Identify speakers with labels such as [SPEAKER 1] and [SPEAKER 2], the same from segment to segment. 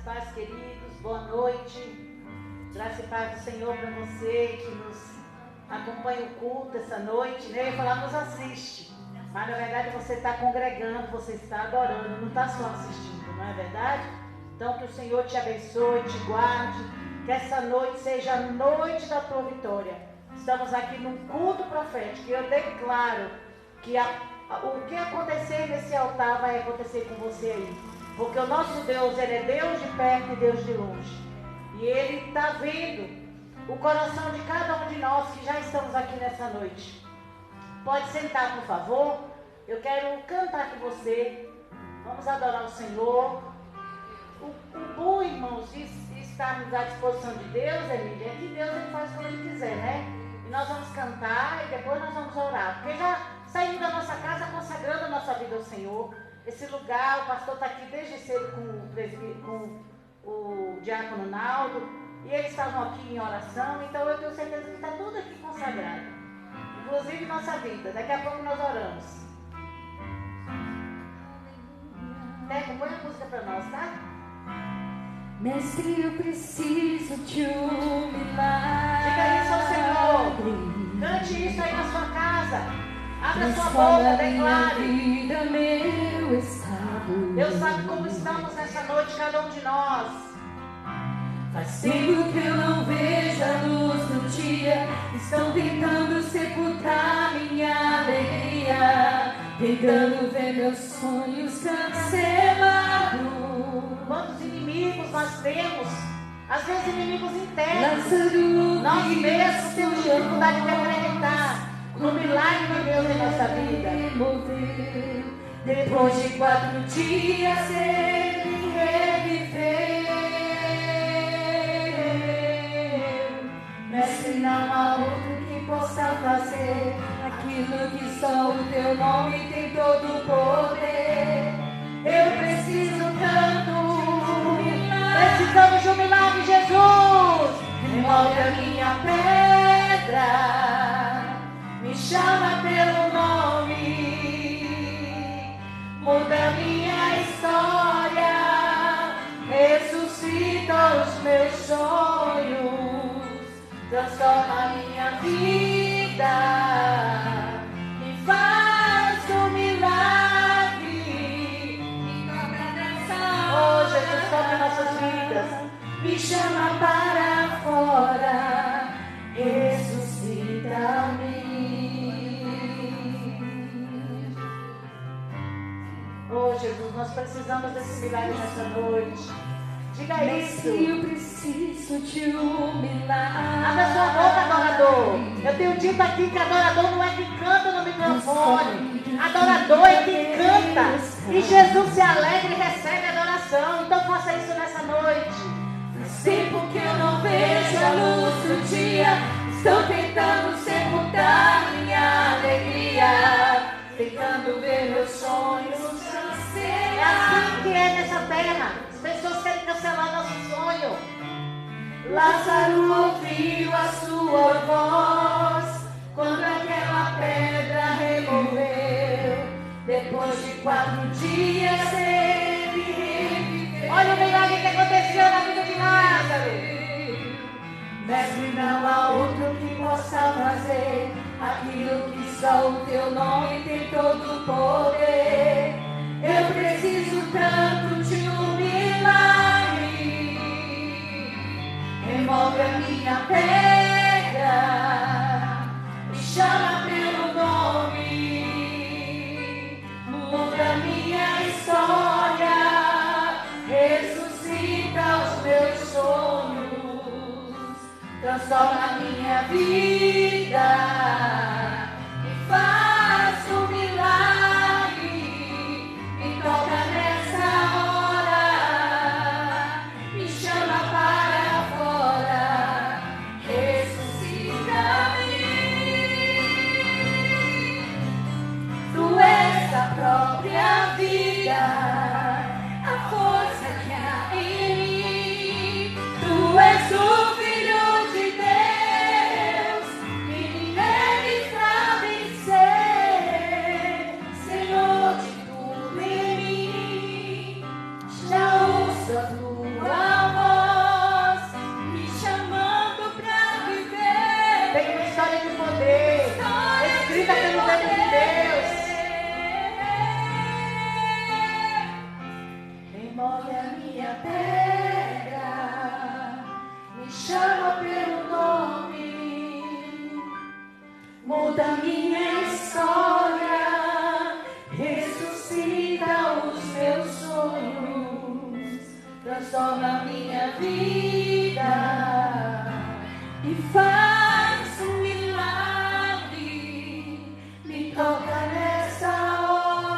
[SPEAKER 1] e paz, queridos, boa noite. Graça e paz do Senhor para você que nos acompanha o culto essa noite, né? Eu ia falar, nos assiste, mas na verdade você está congregando, você está adorando, não está só assistindo, não é verdade? Então que o Senhor te abençoe, te guarde, que essa noite seja a noite da tua vitória. Estamos aqui num culto profético e eu declaro que o que acontecer nesse altar vai acontecer com você aí. Porque o nosso Deus, Ele é Deus de perto e Deus de longe. E Ele está vendo o coração de cada um de nós que já estamos aqui nessa noite. Pode sentar, por favor. Eu quero cantar com você. Vamos adorar o Senhor. O bom, irmãos, de estarmos à disposição de Deus, Emília, é que Deus Ele faz como Ele quiser, né? E nós vamos cantar e depois nós vamos orar. Porque já saímos da nossa casa consagrando a nossa vida ao Senhor. Esse lugar, o pastor está aqui desde cedo com o diácono Naldo. E eles estavam aqui em oração. Então eu tenho certeza que está tudo aqui consagrado. Inclusive nossa vida. Daqui a pouco nós oramos. Teco, põe a música para nós, tá?
[SPEAKER 2] Mestre, eu preciso de um milagre.
[SPEAKER 1] Diga isso ao Senhor. Cante isso aí na sua casa. Abra sua boca, declare. Deus sabe como estamos nessa noite, cada um de nós.
[SPEAKER 2] Faz tempo que eu não vejo a luz do dia. Estão tentando sepultar minha alegria, tentando ver meus sonhos cancelados.
[SPEAKER 1] Quantos inimigos nós temos? Às vezes inimigos internos.
[SPEAKER 2] Lázaro,
[SPEAKER 1] nós mesmos temos dificuldade de acreditar no milagre de Deus em nossa vida.
[SPEAKER 2] Depois de 4 dias ele reviveu. Mestre, não há outro que possa fazer aquilo que só o teu nome tem todo o poder. Eu preciso tanto.
[SPEAKER 1] Precisamos de um milagre, Jesus.
[SPEAKER 2] Remove a minha pedra, me chama pelo nome, muda minha história, ressuscita os meus sonhos, transforma minha vida, me faz um milagre, me toca nessa hora.
[SPEAKER 1] Oh, Jesus, toca nossas vidas.
[SPEAKER 2] Me chama para fora, ressuscita-me.
[SPEAKER 1] Oh, Jesus, nós precisamos desse milagre nessa noite. Diga isso.
[SPEAKER 2] Eu preciso de um milagre.
[SPEAKER 1] Abra sua boca, adorador. Eu tenho dito aqui que adorador não é quem canta no microfone. Adorador é quem canta. E Jesus se alegra e recebe a adoração. Então faça isso nessa noite.
[SPEAKER 2] Faz tempo que eu não vejo a luz do dia. Estão tentando sepultar minha alegria, tentando ver meus sonhos
[SPEAKER 1] É
[SPEAKER 2] cancelar.
[SPEAKER 1] assim que é nessa terra. As pessoas querem cancelar nosso sonho.
[SPEAKER 2] Lázaro ouviu a sua voz quando aquela pedra removeu. Depois de 4 dias ele reviveu.
[SPEAKER 1] Olha o milagre que aconteceu na vida de Lázaro.
[SPEAKER 2] Mestre, não há outro que possa fazer aquilo que só o teu nome tem todo o poder. Eu preciso tanto de um milagre. Remove a minha pedra, me chama pelo nome, muda minha história, ressuscita os meus sonhos, transforma minha vida, me faz um milagre, me toca nessa hora, me chama para fora, ressuscita-me. Tu és a própria vida, a força que há em mim. Tu és o Filho de Deus, que me a pedra, me chama pelo nome, muda minha história, ressuscita os meus sonhos, transforma minha vida e faz um milagre, me toca nessa hora,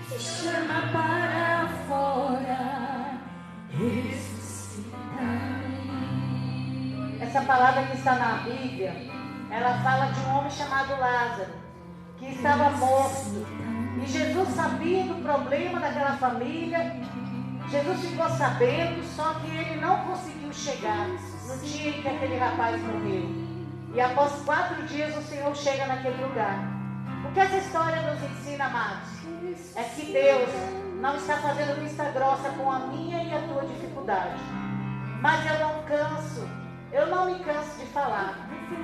[SPEAKER 2] me chama para fora, ressuscita-me.
[SPEAKER 1] Essa palavra que está na Bíblia, ela fala de um homem chamado Lázaro, que estava morto. E Jesus sabia do problema daquela família. Jesus ficou sabendo, só que ele não conseguiu chegar no dia em que aquele rapaz morreu. E após 4 dias o Senhor chega naquele lugar. O que essa história nos ensina, amados, é que Deus não está fazendo vista grossa com a minha e a tua dificuldade. Mas eu não me canso de falar,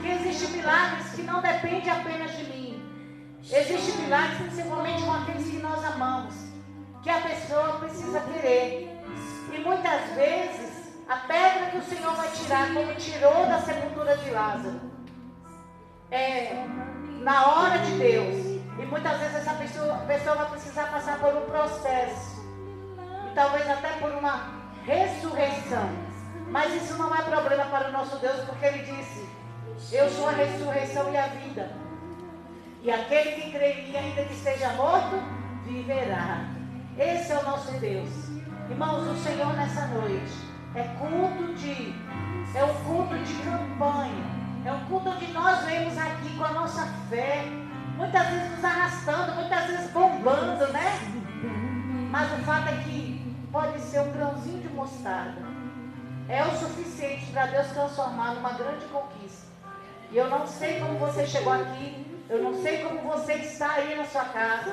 [SPEAKER 1] que existem milagres que não dependem apenas de mim. Existem milagres principalmente com aqueles que nós amamos, que a pessoa precisa querer. E muitas vezes a pedra que o Senhor vai tirar, como tirou da sepultura de Lázaro, é na hora de Deus. E muitas vezes essa pessoa vai precisar passar por um processo, e talvez até por uma ressurreição. Mas isso não é problema para o nosso Deus, porque Ele disse: eu sou a ressurreição e a vida. E aquele que crê em mim, ainda que esteja morto, viverá. Esse é o nosso Deus. Irmãos, o Senhor nessa noite é um culto de campanha. É um culto onde nós vemos aqui com a nossa fé, muitas vezes nos arrastando, muitas vezes bombando, né? Mas o fato é que pode ser um grãozinho de mostarda. É o suficiente para Deus transformar numa grande conquista. E eu não sei como você chegou aqui. Eu não sei como você está aí na sua casa,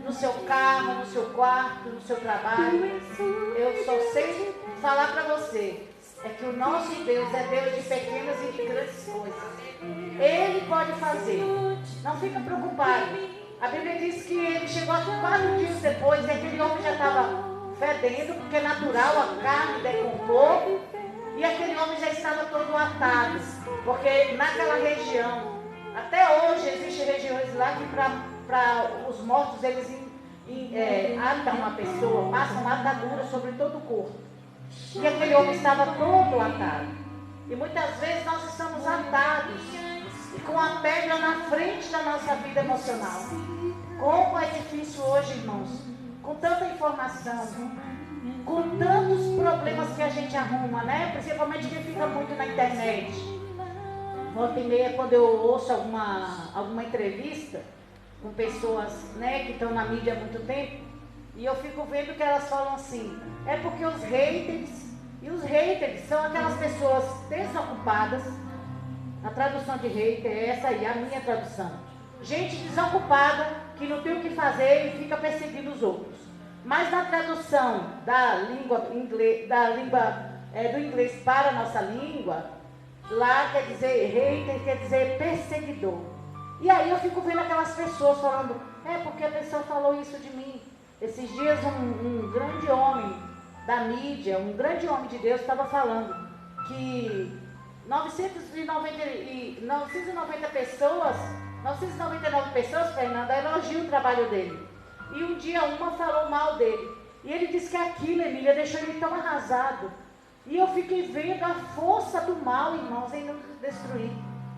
[SPEAKER 1] no seu carro, no seu quarto, no seu trabalho. Eu só sei falar para você, é que o nosso Deus é Deus de pequenas e de grandes coisas. Ele pode fazer. Não fica preocupado. A Bíblia diz que ele chegou 4 dias depois e aquele homem já estava fedendo, porque é natural, a carne decompor. E aquele homem já estava todo atado, porque naquela região, até hoje existem regiões lá que para os mortos eles atam uma pessoa, passam atadura sobre todo o corpo. E aquele homem estava todo atado. E muitas vezes nós estamos atados e com a pedra na frente da nossa vida emocional. Como é difícil hoje, irmãos, com tanta informação, com tantos problemas que a gente arruma, né? Principalmente quem fica muito na internet. Volta e meia, quando eu ouço alguma entrevista com pessoas, né, que estão na mídia há muito tempo, e eu fico vendo que elas falam assim: é porque os haters são aquelas pessoas desocupadas. A tradução de hater é essa aí, a minha tradução. Gente desocupada que não tem o que fazer e fica perseguindo os outros. Mas na tradução do inglês para a nossa língua, lá quer dizer hater, quer dizer perseguidor. E aí eu fico vendo aquelas pessoas falando: é porque a pessoa falou isso de mim. Esses dias um grande homem da mídia, um grande homem de Deus estava falando que 999 pessoas, Fernanda, elogiam o trabalho dele. E um dia uma falou mal dele. E ele disse que aquilo, Emília, deixou ele tão arrasado. E eu fiquei vendo a força do mal, irmãos, em nos destruir.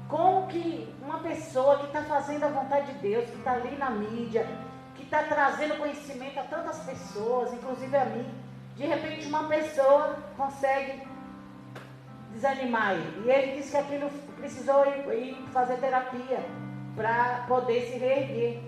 [SPEAKER 1] Como que uma pessoa que está fazendo a vontade de Deus, que está ali na mídia, que está trazendo conhecimento a tantas pessoas, inclusive a mim, de repente uma pessoa consegue desanimar ele. E ele disse que aquilo precisou ir fazer terapia para poder se reerguer.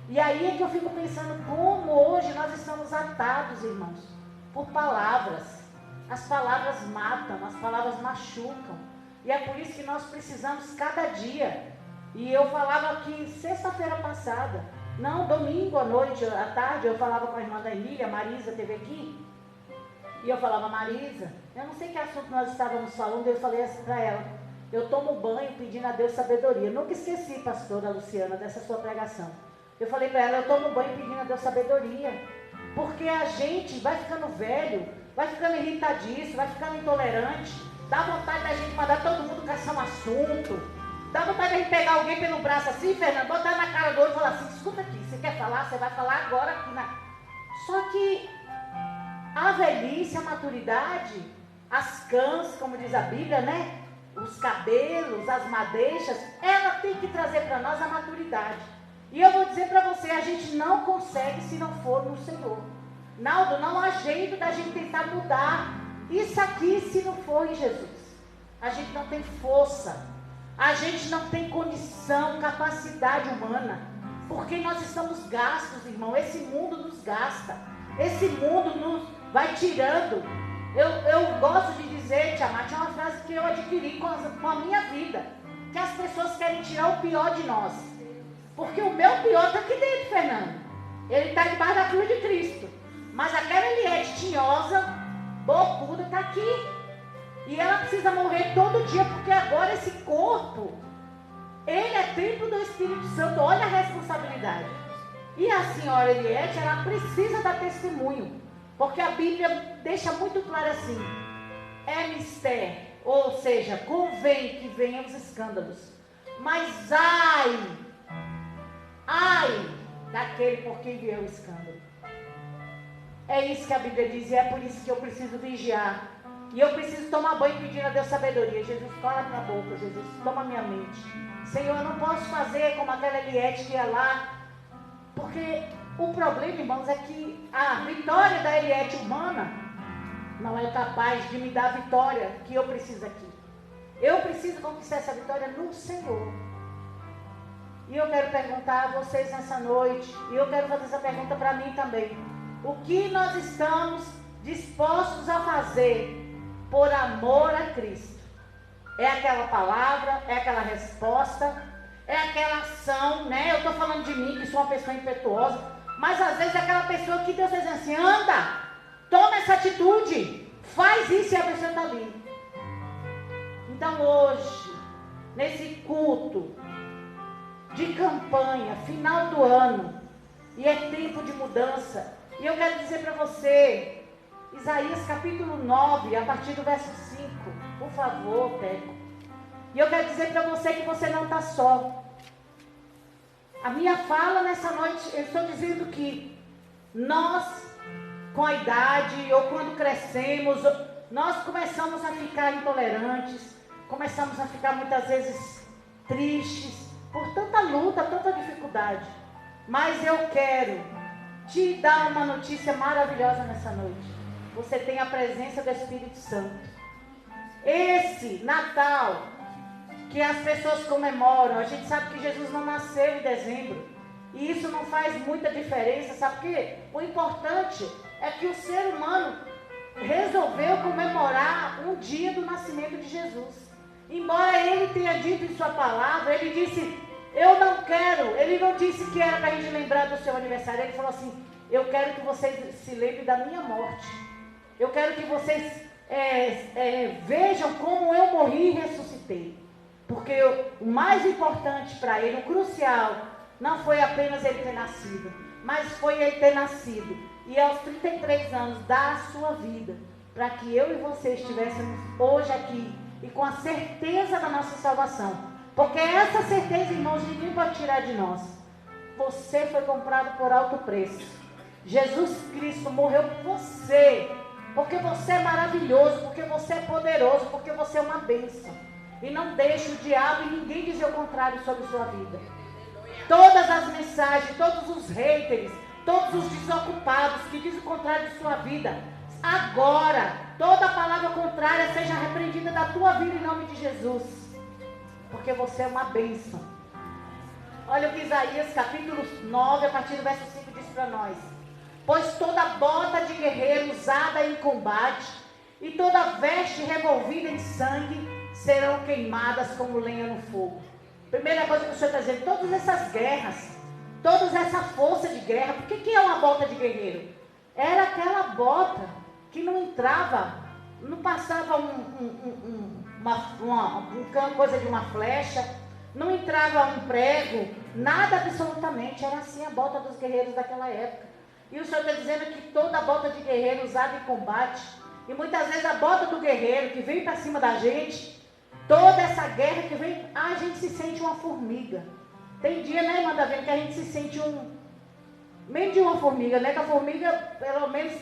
[SPEAKER 1] E aí é que eu fico pensando como hoje nós estamos atados, irmãos, por palavras. As palavras matam, as palavras machucam. E é por isso que nós precisamos cada dia. E eu falava aqui sexta-feira passada, não, domingo à noite, à tarde, eu falava com a irmã da Emília, a Marisa esteve aqui. E eu falava: Marisa, eu não sei que assunto nós estávamos falando, eu falei assim para ela: eu tomo banho pedindo a Deus sabedoria. Nunca esqueci, pastora Luciana, dessa sua pregação. Eu falei para ela: eu tomo banho pedindo a Deus sabedoria. Porque a gente vai ficando velho, vai ficando irritadiço, vai ficando intolerante. Dá vontade da gente mandar todo mundo caçar um assunto. Dá vontade de a gente pegar alguém pelo braço assim, Fernando, botar na cara do outro e falar assim, escuta aqui, você quer falar? Você vai falar agora aqui na... Só que a velhice, a maturidade, as cãs, como diz a Bíblia, né? Os cabelos, as madeixas, ela tem que trazer para nós a maturidade. E eu vou dizer para você, a gente não consegue se não for no Senhor. Naldo, não há jeito da gente tentar mudar isso aqui se não for em Jesus. A gente não tem força. A gente não tem condição, capacidade humana, porque nós estamos gastos, irmão. Esse mundo nos gasta, esse mundo nos vai tirando. Eu gosto de dizer, Tia Mate, é uma frase que eu adquiri com a minha vida, que as pessoas querem tirar o pior de nós, porque o meu pior está aqui dentro, Fernando. Ele está debaixo da cruz de Cristo, mas aquela Eliette tinhosa, bocuda, está aqui. E ela precisa morrer todo dia, porque agora esse corpo, ele é templo do Espírito Santo. Olha a responsabilidade. E a senhora Eliette, ela precisa dar testemunho, porque a Bíblia deixa muito claro assim, é mistério, ou seja, convém que venham os escândalos, mas ai daquele por quem vier o escândalo. É isso que a Bíblia diz, e é por isso que eu preciso vigiar. E eu preciso tomar banho pedindo a Deus sabedoria. Jesus, cala minha boca, Jesus, toma minha mente. Senhor, eu não posso fazer como aquela Eliette que ia lá. Porque o problema, irmãos, é que a vitória da Eliette humana não é capaz de me dar a vitória que eu preciso aqui. Eu preciso conquistar essa vitória no Senhor. E eu quero perguntar a vocês nessa noite, e eu quero fazer essa pergunta para mim também. O que nós estamos dispostos a fazer por amor a Cristo? É aquela palavra, é aquela resposta, é aquela ação, né? Eu estou falando de mim, que sou uma pessoa impetuosa, mas às vezes é aquela pessoa que Deus diz assim, anda, toma essa atitude, faz isso, e a pessoa está ali. Então hoje, nesse culto de campanha, final do ano, e é tempo de mudança, e eu quero dizer para você, Isaías capítulo 9, a partir do verso 5. Por favor, Teco. E eu quero dizer para você que você não está só. A minha fala nessa noite, eu estou dizendo que nós, com a idade, ou quando crescemos, nós começamos a ficar intolerantes, começamos a ficar muitas vezes tristes, por tanta luta, tanta dificuldade. Mas eu quero te dar uma notícia maravilhosa nessa noite. Você tem a presença do Espírito Santo. Esse Natal que as pessoas comemoram, a gente sabe que Jesus não nasceu em dezembro. E isso não faz muita diferença, sabe por quê? O importante é que o ser humano resolveu comemorar um dia do nascimento de Jesus. Embora ele tenha dito em sua palavra, ele disse, eu não quero, ele não disse que era para a gente lembrar do seu aniversário, ele falou assim, eu quero que vocês se lembrem da minha morte. Eu quero que vocês vejam como eu morri e ressuscitei. Porque o mais importante para ele, o crucial, não foi apenas ele ter nascido, mas foi ele ter nascido e aos 33 anos dar a sua vida, para que eu e você estivéssemos hoje aqui e com a certeza da nossa salvação. Porque essa certeza, irmãos, ninguém pode tirar de nós. Você foi comprado por alto preço. Jesus Cristo morreu por você, porque você é maravilhoso, porque você é poderoso, porque você é uma bênção. E não deixe o diabo e ninguém dizer o contrário sobre sua vida. Todas as mensagens, todos os haters, todos os desocupados que dizem o contrário de sua vida, agora, toda palavra contrária seja repreendida da tua vida em nome de Jesus. Porque você é uma bênção. Olha o que Isaías capítulo 9, a partir do verso 5 diz para nós. Pois toda bota de guerreiro usada em combate e toda veste revolvida em sangue serão queimadas como lenha no fogo. Primeira coisa que o Senhor está dizendo, todas essas guerras, toda essa força de guerra, por que é uma bota de guerreiro? Era aquela bota que não entrava, não passava uma coisa de uma flecha, não entrava um prego, nada absolutamente, era assim a bota dos guerreiros daquela época. E o Senhor está dizendo que toda a bota de guerreiro usada em combate, e muitas vezes a bota do guerreiro que vem para cima da gente, toda essa guerra que vem, a gente se sente uma formiga. Tem dia, né, irmã Davi, que a gente se sente meio de uma formiga, né? Que a formiga, pelo menos,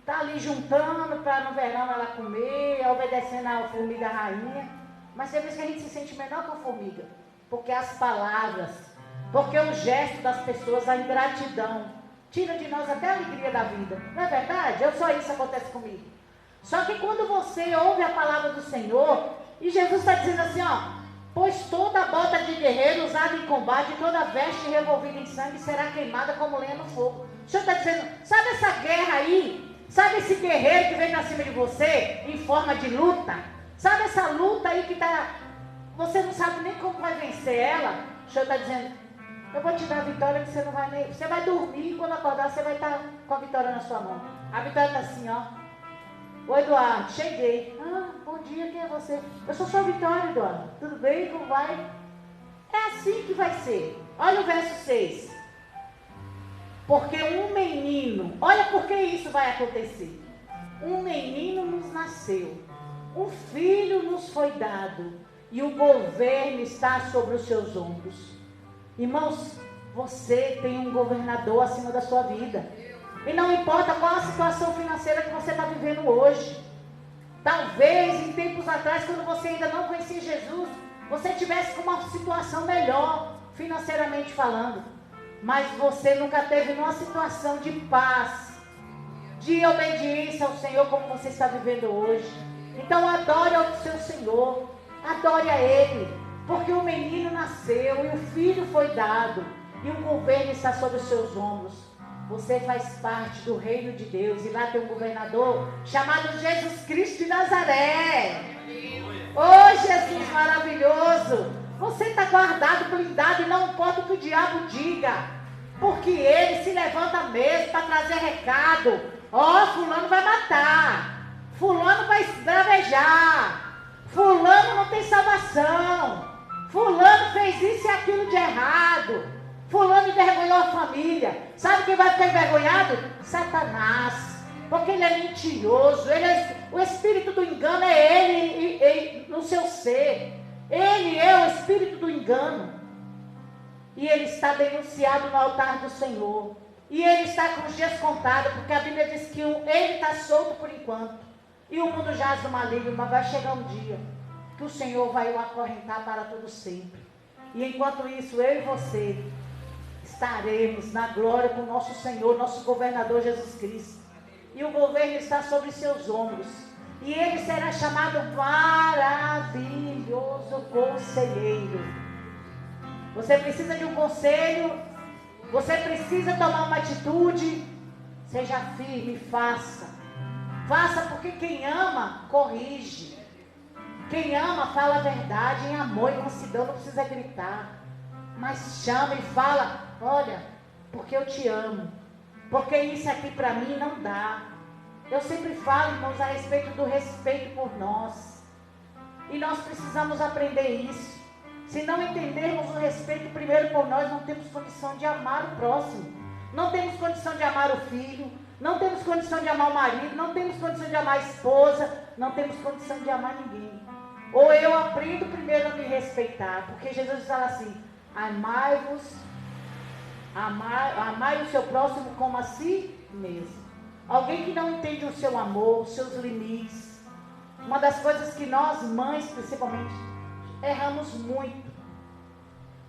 [SPEAKER 1] está ali juntando para no verão ela comer, obedecendo a formiga rainha. Mas tem vezes que a gente se sente menor que a formiga, porque as palavras, porque o gesto das pessoas, a ingratidão, tira de nós até a alegria da vida. Não é verdade? Só isso acontece comigo. Só que quando você ouve a palavra do Senhor, e Jesus está dizendo assim, ó, pois toda bota de guerreiro usada em combate, toda veste revolvida em sangue será queimada como lenha no fogo. O Senhor está dizendo, sabe essa guerra aí? Sabe esse guerreiro que vem para cima de você em forma de luta? Sabe essa luta aí que está, você não sabe nem como vai vencer ela? O Senhor está dizendo, eu vou te dar a vitória que você não vai nem, você vai dormir e quando acordar você vai estar com a vitória na sua mão. A vitória está assim, ó. Oi, Eduardo, cheguei. Ah, bom dia, quem é você? Eu sou sua Vitória, Eduardo. Tudo bem? Como vai? É assim que vai ser. Olha o verso 6. Porque um menino, olha por que isso vai acontecer. Um menino nos nasceu, um filho nos foi dado, e o governo está sobre os seus ombros. Irmãos, você tem um governador acima da sua vida. E não importa qual a situação financeira que você está vivendo hoje. Talvez em tempos atrás, quando você ainda não conhecia Jesus, você tivesse com uma situação melhor, financeiramente falando. Mas você nunca teve numa situação de paz, de obediência ao Senhor como você está vivendo hoje. Então adore ao seu Senhor, adore a Ele, porque o menino nasceu e o filho foi dado, e o governo está sobre os seus ombros. Você faz parte do reino de Deus. E lá tem um governador chamado Jesus Cristo de Nazaré. Oh, Jesus maravilhoso. Você está guardado, blindado. E não importa o que o diabo diga. Porque ele se levanta mesmo para trazer recado. Ó, fulano vai matar. Fulano vai esbravejar. Fulano não tem salvação. Fulano fez isso e aquilo de errado. Fulano envergonhou a família. Sabe quem vai ficar envergonhado? Satanás. Porque ele é mentiroso. O espírito do engano é ele no seu ser. Ele é o espírito do engano. E ele está denunciado no altar do Senhor. E ele está com os dias contados. Porque a Bíblia diz que ele está solto por enquanto. E o mundo jaz do maligno. Mas vai chegar um dia que o Senhor vai o acorrentar para todo sempre. E enquanto isso, eu e você estaremos na glória com o nosso Senhor, nosso governador Jesus Cristo. E o governo está sobre seus ombros. E ele será chamado maravilhoso conselheiro. Você precisa de um conselho. Você precisa tomar uma atitude. Seja firme, faça. Faça porque quem ama, corrige. Quem ama, fala a verdade em amor e mansidão, não precisa gritar. Mas chama e fala, olha, porque eu te amo, porque isso aqui para mim não dá. Eu sempre falo, irmãos, a respeito do respeito por nós, e nós precisamos aprender isso. Se não entendermos o respeito primeiro por nós, não temos condição de amar o próximo, não temos condição de amar o filho, não temos condição de amar o marido, não temos condição de amar a esposa, não temos condição de amar ninguém. Ou eu aprendo primeiro a me respeitar, porque Jesus fala assim, amai-vos, amai o seu próximo como a si mesmo. Alguém que não entende o seu amor, os seus limites. Uma das coisas que nós, mães principalmente, erramos muito.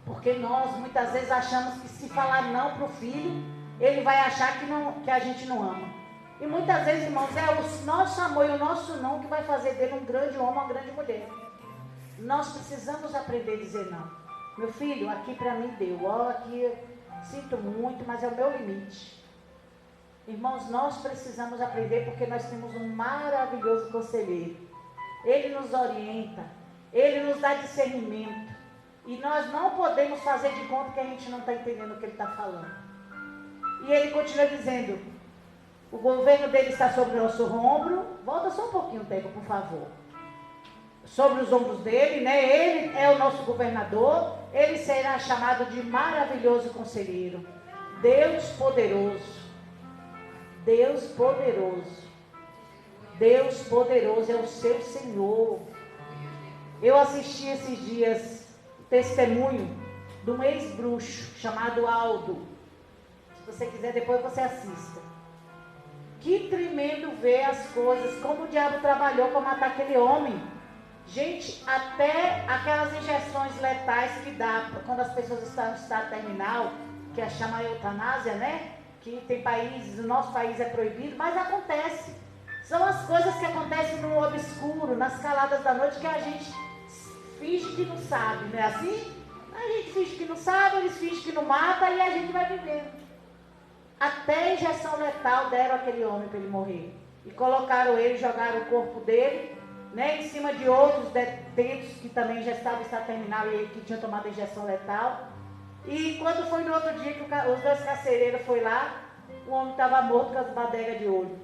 [SPEAKER 1] Porque nós muitas vezes achamos que se falar não para o filho, ele vai achar que a gente não ama. E muitas vezes, irmãos, é o nosso amor e o nosso não que vai fazer dele um grande homem, uma grande mulher. Nós precisamos aprender a dizer não. Meu filho, aqui para mim deu. Ó, aqui eu sinto muito, mas é o meu limite. Irmãos, nós precisamos aprender porque nós temos um maravilhoso conselheiro. Ele nos orienta, ele nos dá discernimento. E nós não podemos fazer de conta que a gente não está entendendo o que ele está falando. E ele continua dizendo, o governo dele está sobre o nosso ombro. Volta só um pouquinho o tempo, por favor. Sobre os ombros dele, né? Ele é o nosso governador. Ele será chamado de maravilhoso conselheiro, Deus poderoso, Deus poderoso. Deus poderoso é o seu Senhor. Eu assisti esses dias testemunho de um ex-bruxo chamado Aldo. Se você quiser, depois você assista. Que tremendo ver as coisas, como o diabo trabalhou para matar aquele homem. Gente, até aquelas injeções letais que dá quando as pessoas estão no estado terminal, que é chama eutanásia, né? Que tem países, o nosso país é proibido, mas acontece. São as coisas que acontecem no obscuro, nas caladas da noite, que a gente finge que não sabe, não é assim? A gente finge que não sabe, eles fingem que não mata e a gente vai vivendo. Até injeção letal deram àquele homem para ele morrer. E colocaram ele, jogaram o corpo dele, né, em cima de outros detentos que também já estavam em estado terminal e ele que tinha tomado a injeção letal. E quando foi no outro dia que os dois carcereiros foram lá, o homem estava morto com as badegas de olho.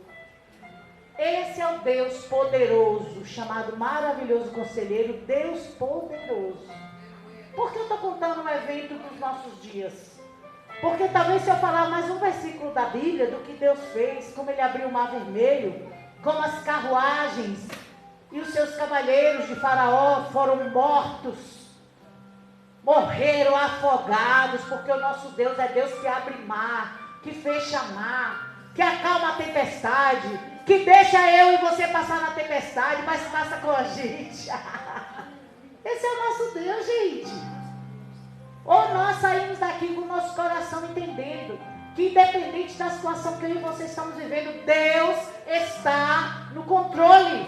[SPEAKER 1] Esse é o Deus poderoso, chamado maravilhoso conselheiro, Deus poderoso. Por que eu estou contando um evento dos nossos dias? Porque talvez se eu falar mais um versículo da Bíblia, do que Deus fez, como ele abriu o mar vermelho, como as carruagens e os seus cavaleiros de Faraó foram mortos, morreram afogados, porque o nosso Deus é Deus que abre mar, que fecha mar, que acalma a tempestade, que deixa eu e você passar na tempestade, mas passa com a gente. Esse é o nosso Deus, gente. Ou nós saímos daqui com o nosso coração entendendo que independente da situação que eu e você estamos vivendo, Deus está no controle.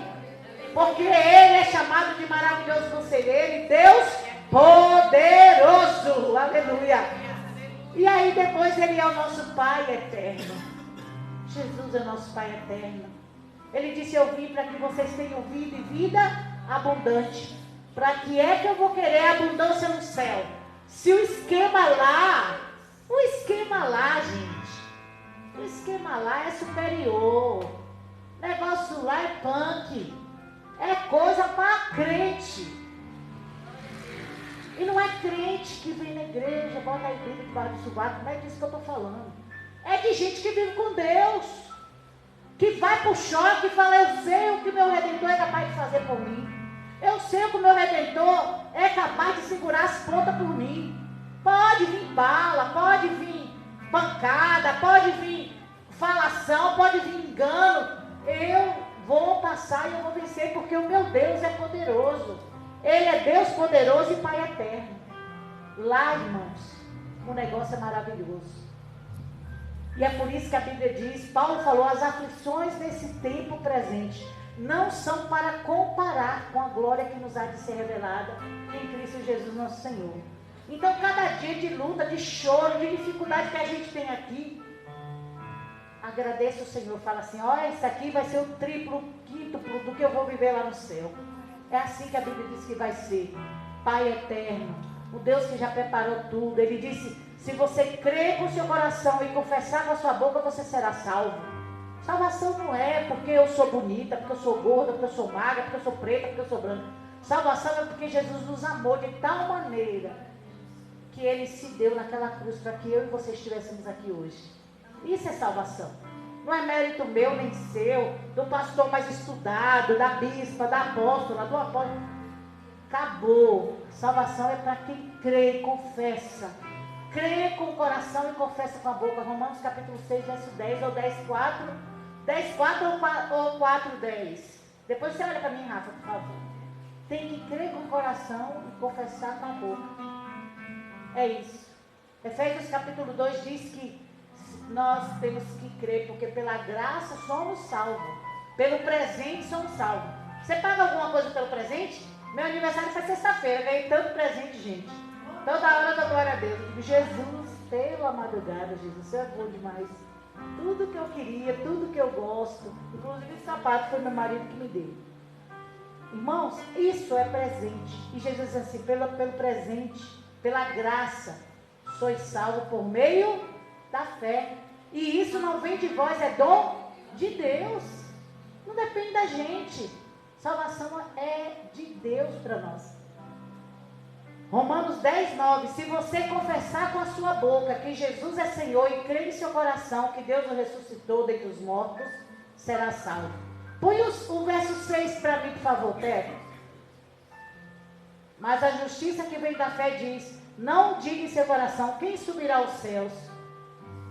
[SPEAKER 1] Porque Ele é chamado de maravilhoso conselheiro e Deus poderoso. Aleluia. E aí depois Ele é o nosso Pai eterno. Jesus é nosso Pai eterno. Ele disse, eu vim para que vocês tenham vida e vida abundante. Para que é que eu vou querer abundância no céu? Se o esquema lá, gente, o esquema lá é superior. O negócio lá é punk. É coisa para crente. E não é crente que vem na igreja, bota a Bíblia debaixo do sovaco, não é disso que eu estou falando. É de gente que vive com Deus, que vai para o choque e fala, eu sei o que meu Redentor é capaz de fazer por mim. Eu sei o que o meu Redentor é capaz de segurar as pontas por mim. Pode vir bala, pode vir pancada, pode vir falação, pode vir engano. Eu vou passar e eu vou vencer, porque o meu Deus é poderoso. Ele é Deus poderoso e Pai eterno. Lá, irmãos, o negócio é maravilhoso. E é por isso que a Bíblia diz, Paulo falou, as aflições desse tempo presente não são para comparar com a glória que nos há de ser revelada em Cristo Jesus nosso Senhor. Então cada dia de luta, de choro, de dificuldade que a gente tem aqui, agradeça o Senhor, fala assim, olha, isso aqui vai ser o triplo, quíntuplo do que eu vou viver lá no céu. É assim que a Bíblia diz que vai ser. Pai eterno, o Deus que já preparou tudo. Ele disse, se você crer com o seu coração e confessar com a sua boca, você será salvo. Salvação não é porque eu sou bonita, porque eu sou gorda, porque eu sou magra, porque eu sou preta, porque eu sou branca. Salvação é porque Jesus nos amou de tal maneira que Ele se deu naquela cruz para que eu e você estivéssemos aqui hoje. Isso é salvação. Não é mérito meu nem seu, do pastor mais estudado, da bispa, da apóstola, do apóstolo. Acabou. Salvação é para quem crê e confessa. Crê com o coração e confessa com a boca. Romanos capítulo 6, verso 10 ou 10, 4. 10, 4 ou 4, 10. Depois você olha para mim, Rafa, por favor. Tem que crer com o coração e confessar com a boca. É isso. Efésios capítulo 2 diz que nós temos que crer, porque pela graça somos salvos. Pelo presente somos salvos. Você paga alguma coisa pelo presente? Meu aniversário foi sexta-feira, ganhei tanto presente, gente. Toda hora eu dou glória a Deus. Eu digo, Jesus, pela madrugada, Jesus, você é bom demais. Tudo que eu queria, tudo que eu gosto, inclusive esse sapato foi meu marido que me deu. Irmãos, isso é presente. E Jesus diz assim, pelo presente, pela graça, sois salvos por meio da fé. E isso não vem de vós, é dom de Deus. Não depende da gente. Salvação é de Deus para nós. Romanos 10, 9. Se você confessar com a sua boca que Jesus é Senhor e crer em seu coração que Deus o ressuscitou dentre os mortos, será salvo. Põe o verso 6 para mim, por favor, Pedro. Mas a justiça que vem da fé diz: não diga em seu coração quem subirá aos céus.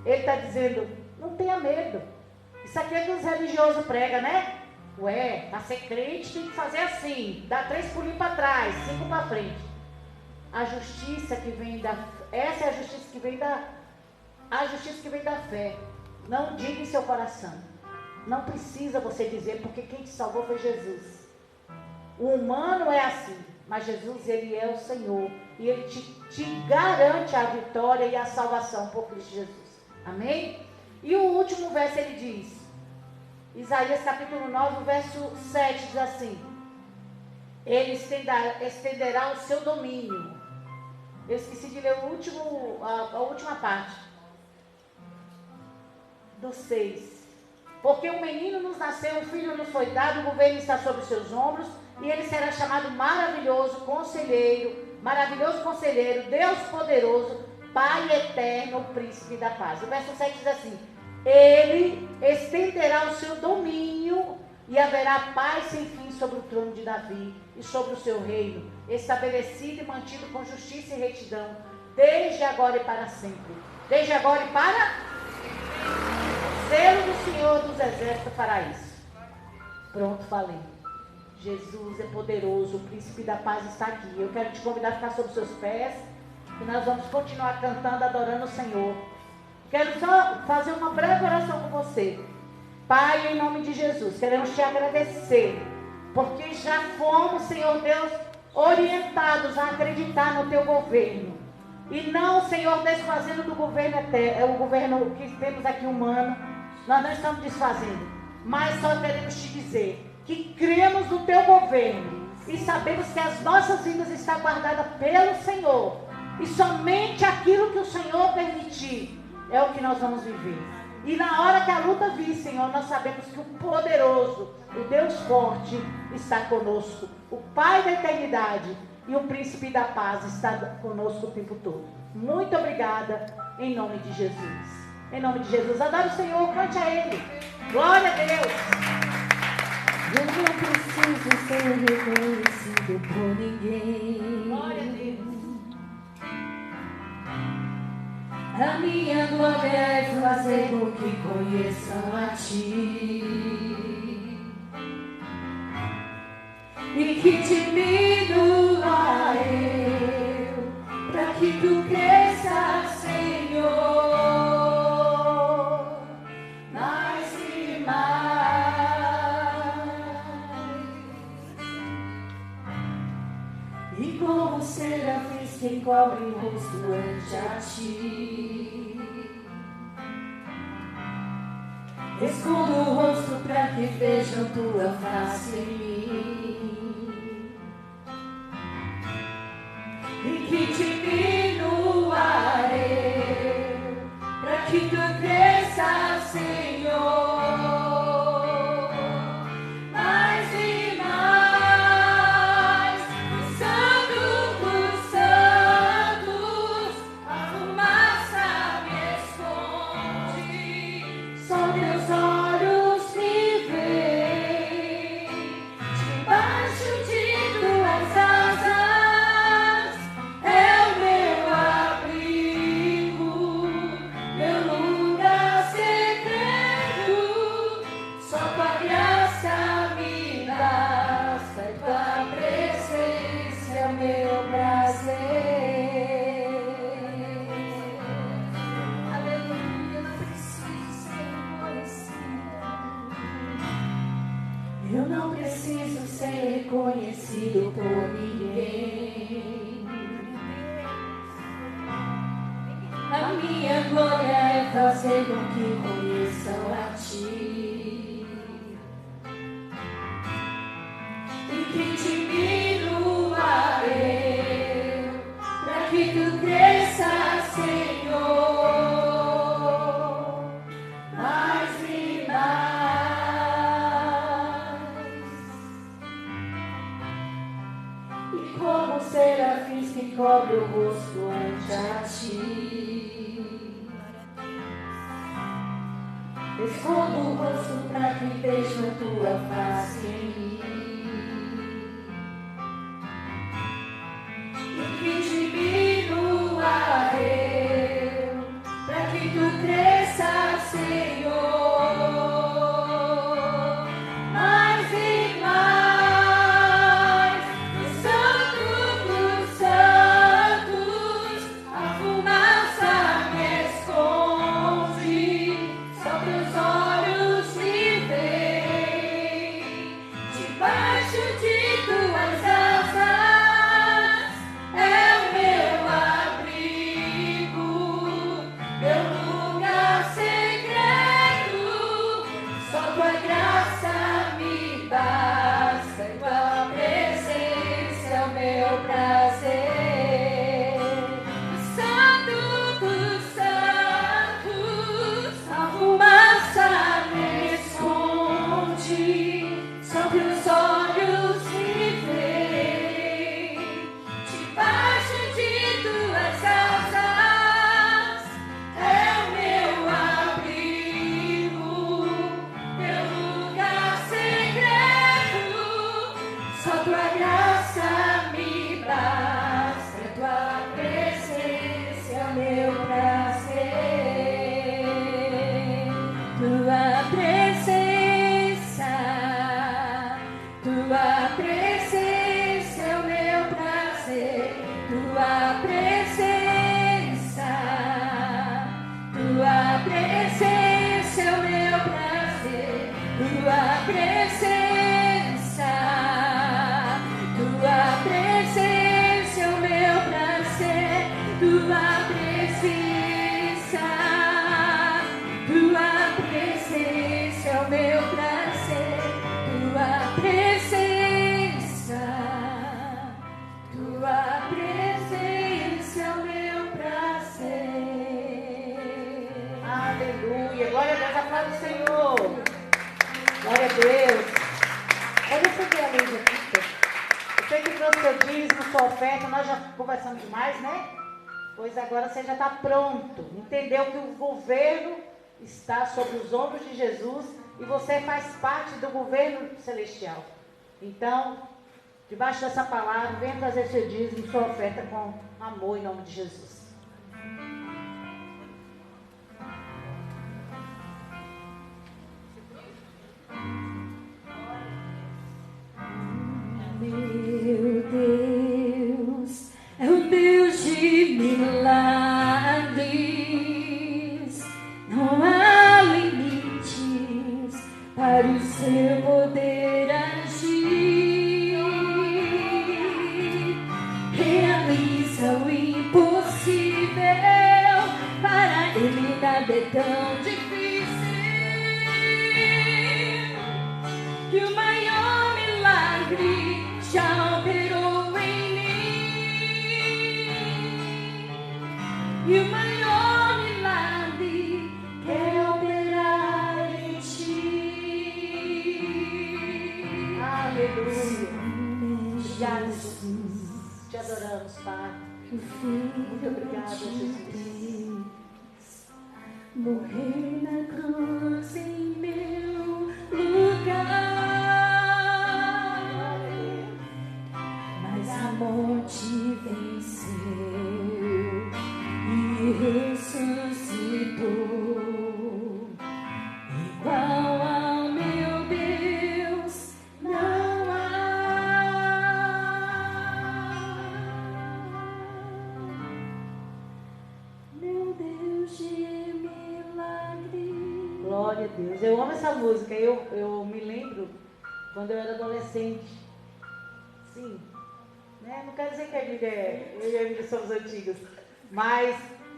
[SPEAKER 1] Ele está dizendo: não tenha medo. Isso aqui é que os religiosos pregam, né? Ué, para ser crente tem que fazer assim: dá 3 pulinhos para trás, 5 para frente. A justiça que vem da... Essa é a justiça que vem da... A justiça que vem da fé. Não diga em seu coração. Não precisa você dizer, porque quem te salvou foi Jesus. O humano é assim, mas Jesus, ele é o Senhor. E ele te garante a vitória e a salvação por Cristo Jesus. Amém? E o último verso ele diz, Isaías capítulo 9, verso 7, diz assim: ele estenderá o seu domínio. Eu esqueci de ler a última parte. Do 6. Porque um menino nos nasceu, um filho nos foi dado, o governo está sobre os seus ombros, e ele será chamado maravilhoso conselheiro, Deus poderoso, Pai eterno, príncipe da paz. O verso 7 diz assim: ele estenderá o seu domínio e haverá paz sem fim sobre o trono de Davi e sobre o seu reino, estabelecido e mantido com justiça e retidão, desde agora e para sempre. Desde agora e para... Zelo do Senhor dos Exércitos fará isso. Pronto, falei. Jesus é poderoso, o príncipe da paz está aqui. Eu quero te convidar a ficar sobre os seus pés, e nós vamos continuar cantando, adorando o Senhor. Quero só fazer uma breve oração com você. Pai, em nome de Jesus, queremos te agradecer, porque já fomos, Senhor Deus, orientados a acreditar no teu governo. E não, Senhor, desfazendo do governo o governo que temos aqui humano. Nós não estamos desfazendo, mas só queremos te dizer que cremos no teu governo e sabemos que as nossas vidas estão guardadas pelo Senhor. E somente aquilo que o Senhor permitir é o que nós vamos viver. E na hora que a luta vir, Senhor, nós sabemos que o poderoso, o Deus forte, está conosco. O Pai da eternidade e o Príncipe da paz está conosco o tempo todo. Muito obrigada, em nome de Jesus. Em nome de Jesus, adore o Senhor, cante a Ele. Glória a Deus.
[SPEAKER 2] Eu não preciso ser reconhecido por ninguém.
[SPEAKER 1] Glória a Deus.
[SPEAKER 2] A minha glória é fazer com que conheçam a Ti e que diminua eu, para que Tu cresças, Senhor, mais e mais. E como serafins que encobrem o rosto ante a Ti, escondo o rosto para que vejam Tua face em mim e que diminua eu, para que Tu cresças, Senhor, mais e mais. Santo dos santos, a fumaça me esconde, só Teus olhos me veem, debaixo de Tuas asas é o meu abrigo, meu lugar secreto. Só Tua graça me basta, e Tua presença é o meu prazer. Aleluia, não preciso ser reconhecido. Eu não preciso ser reconhecido por ninguém. A minha glória é fazer com que conheçam a Ti e que diminua eu, para que Tu cresças, Senhor, mais e mais. E como serafins que cobre o rosto ante a ti. Escondo o rosto para que veja a tua face em mim. E que diminua eu, para que tu cresças, Senhor.
[SPEAKER 1] Conversando demais, né? Pois agora você já está pronto. Entendeu que o governo está sobre os ombros de Jesus e você faz parte do governo celestial. Então, debaixo dessa palavra, venha trazer seu dízimo, sua oferta com amor em nome de Jesus.
[SPEAKER 2] Meu Deus é um Deus de milagres, não há limites para o seu poder agir. Realiza o impossível, para ele nada é tão difícil. Que o maior milagre já operou em mim. E o maior milagre quer operar em ti.
[SPEAKER 1] Aleluia. Obrigada, Jesus. Te adoramos, Pai. Muito obrigada, Jesus.
[SPEAKER 2] Morrer na cruz em meu lugar. Mas a morte venceu e ressuscitou. Igual ao meu Deus não há. Meu Deus de milagre.
[SPEAKER 1] Glória a Deus. Eu amo essa música. Eu me lembro quando eu era adolescente. Sim. Né? Não quero dizer que eu e a Emília somos antigas, mas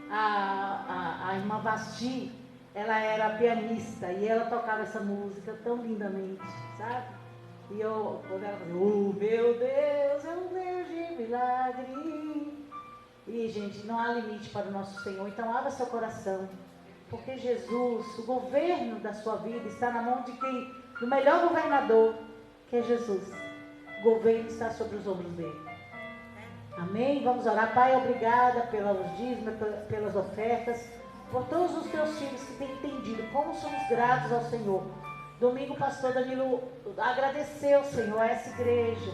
[SPEAKER 1] a irmã Vasti, ela era pianista e ela tocava essa música tão lindamente, sabe? E eu, quando ela falou, oh, meu Deus, é um Deus de milagre. E, gente, não há limite para o nosso Senhor. Então, abra seu coração, porque Jesus, o governo da sua vida está na mão de quem? Do melhor governador, que é Jesus. O governo está sobre os ombros dele. Amém? Vamos orar. Pai, obrigada pelos dízimos, pelas ofertas, por todos os teus filhos que têm entendido como somos gratos ao Senhor. Domingo o pastor Danilo agradeceu, Senhor, a essa igreja,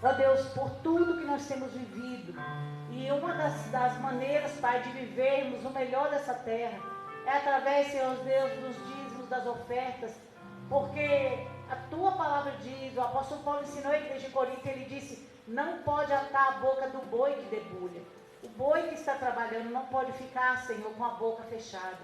[SPEAKER 1] ó Deus, por tudo que nós temos vivido. E uma das maneiras, Pai, de vivermos o melhor dessa terra é através, Senhor Deus, dos dízimos, das ofertas, porque a tua palavra diz, o apóstolo Paulo ensinou a igreja de Corinto, ele disse: não pode atar a boca do boi que debulha. O boi que está trabalhando não pode ficar, Senhor, com a boca fechada.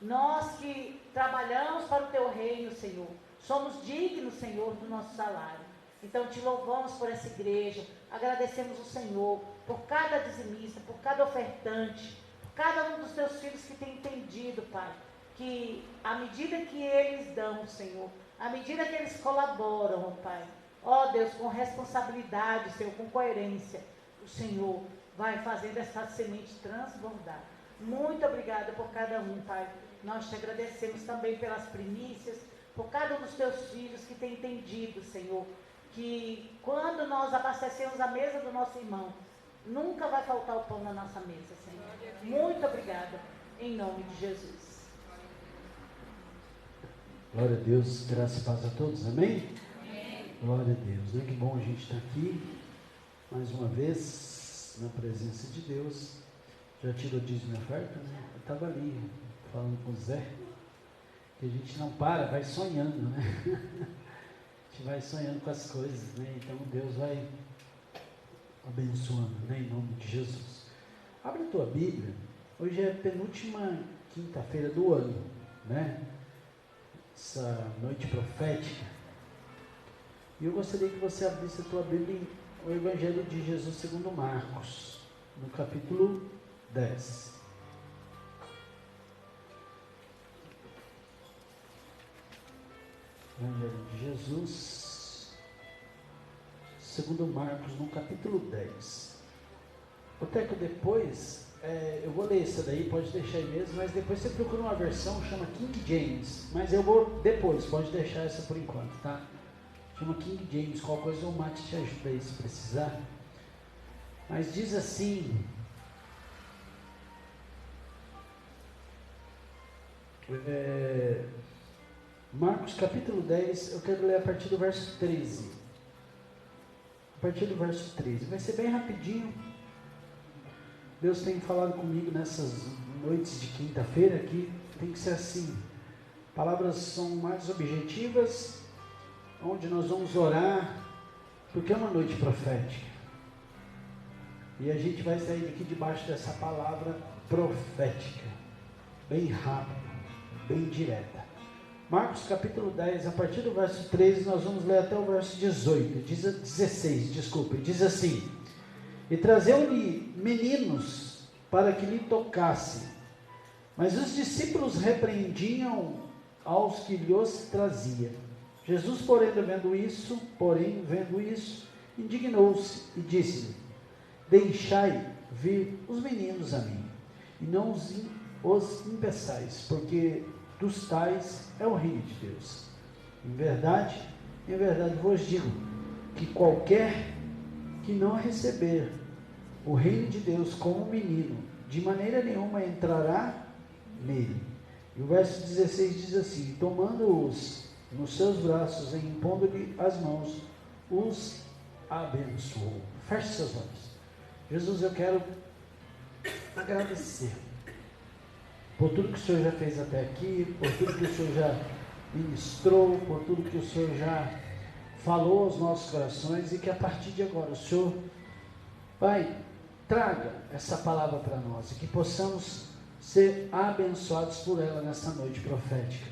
[SPEAKER 1] Nós que trabalhamos para o teu reino, Senhor, somos dignos, Senhor, do nosso salário. Então te louvamos por essa igreja, agradecemos o Senhor por cada dizimista, por cada ofertante, por cada um dos teus filhos que tem entendido, Pai, que à medida que eles dão, Senhor, à medida que eles colaboram, ó Pai, ó Deus, com responsabilidade, Senhor, com coerência, o Senhor vai fazendo essa semente transbordar. Muito obrigada por cada um, Pai. Nós te agradecemos também pelas primícias, por cada um dos teus filhos que tem entendido, Senhor, que quando nós abastecemos a mesa do nosso irmão, nunca vai faltar o pão na nossa mesa, Senhor. Muito obrigada, em nome de Jesus.
[SPEAKER 3] Glória a Deus, graça e paz a todos, amém? Amém. Glória a Deus, né? Que bom a gente estar aqui, mais uma vez, na presença de Deus. Já tirou o dízimo e oferta, né? Eu estava ali, falando com o Zé, que a gente não para, vai sonhando, né? A gente vai sonhando com as coisas, né? Então Deus vai abençoando, né? Em nome de Jesus. Abre a tua Bíblia. Hoje é a penúltima quinta-feira do ano, né? Essa noite profética. E eu gostaria que você abrisse a tua Bíblia em o Evangelho de Jesus segundo Marcos, no capítulo 10. Evangelho de Jesus segundo Marcos, no capítulo 10. Até que depois, eu vou ler isso daí, pode deixar aí mesmo, mas depois você procura uma versão, chama King James, mas eu vou depois, pode deixar essa por enquanto, tá? Chama King James, qualquer coisa o Mate te ajuda aí se precisar. Mas diz assim: Marcos capítulo 10, eu quero ler a partir do verso 13. A partir do verso 13, vai ser bem rapidinho. Deus tem falado comigo nessas noites de quinta-feira aqui, tem que ser assim. Palavras são mais objetivas, onde nós vamos orar, porque é uma noite profética. E a gente vai sair daqui debaixo dessa palavra profética, bem rápido, bem direta. Marcos capítulo 10, a partir do verso 13, nós vamos ler até o verso 16, diz assim: e trazeu-lhe meninos para que lhe tocassem, mas os discípulos repreendiam aos que lhos trazia. Jesus, porém, vendo isso, indignou-se e disse-lhe: deixai vir os meninos a mim, e não os impeçais, porque dos tais é o reino de Deus. Em verdade vos digo, que qualquer que não receber o reino de Deus como menino, de maneira nenhuma entrará nele. E o verso 16 diz assim: tomando-os nos seus braços e impondo-lhe as mãos, os abençoou. Feche seus olhos. Jesus, eu quero agradecer por tudo que o Senhor já fez até aqui, por tudo que o Senhor já ministrou, por tudo que o Senhor já falou aos nossos corações, e que a partir de agora o Senhor vai, traga essa palavra para nós, e que possamos ser abençoados por ela nessa noite profética,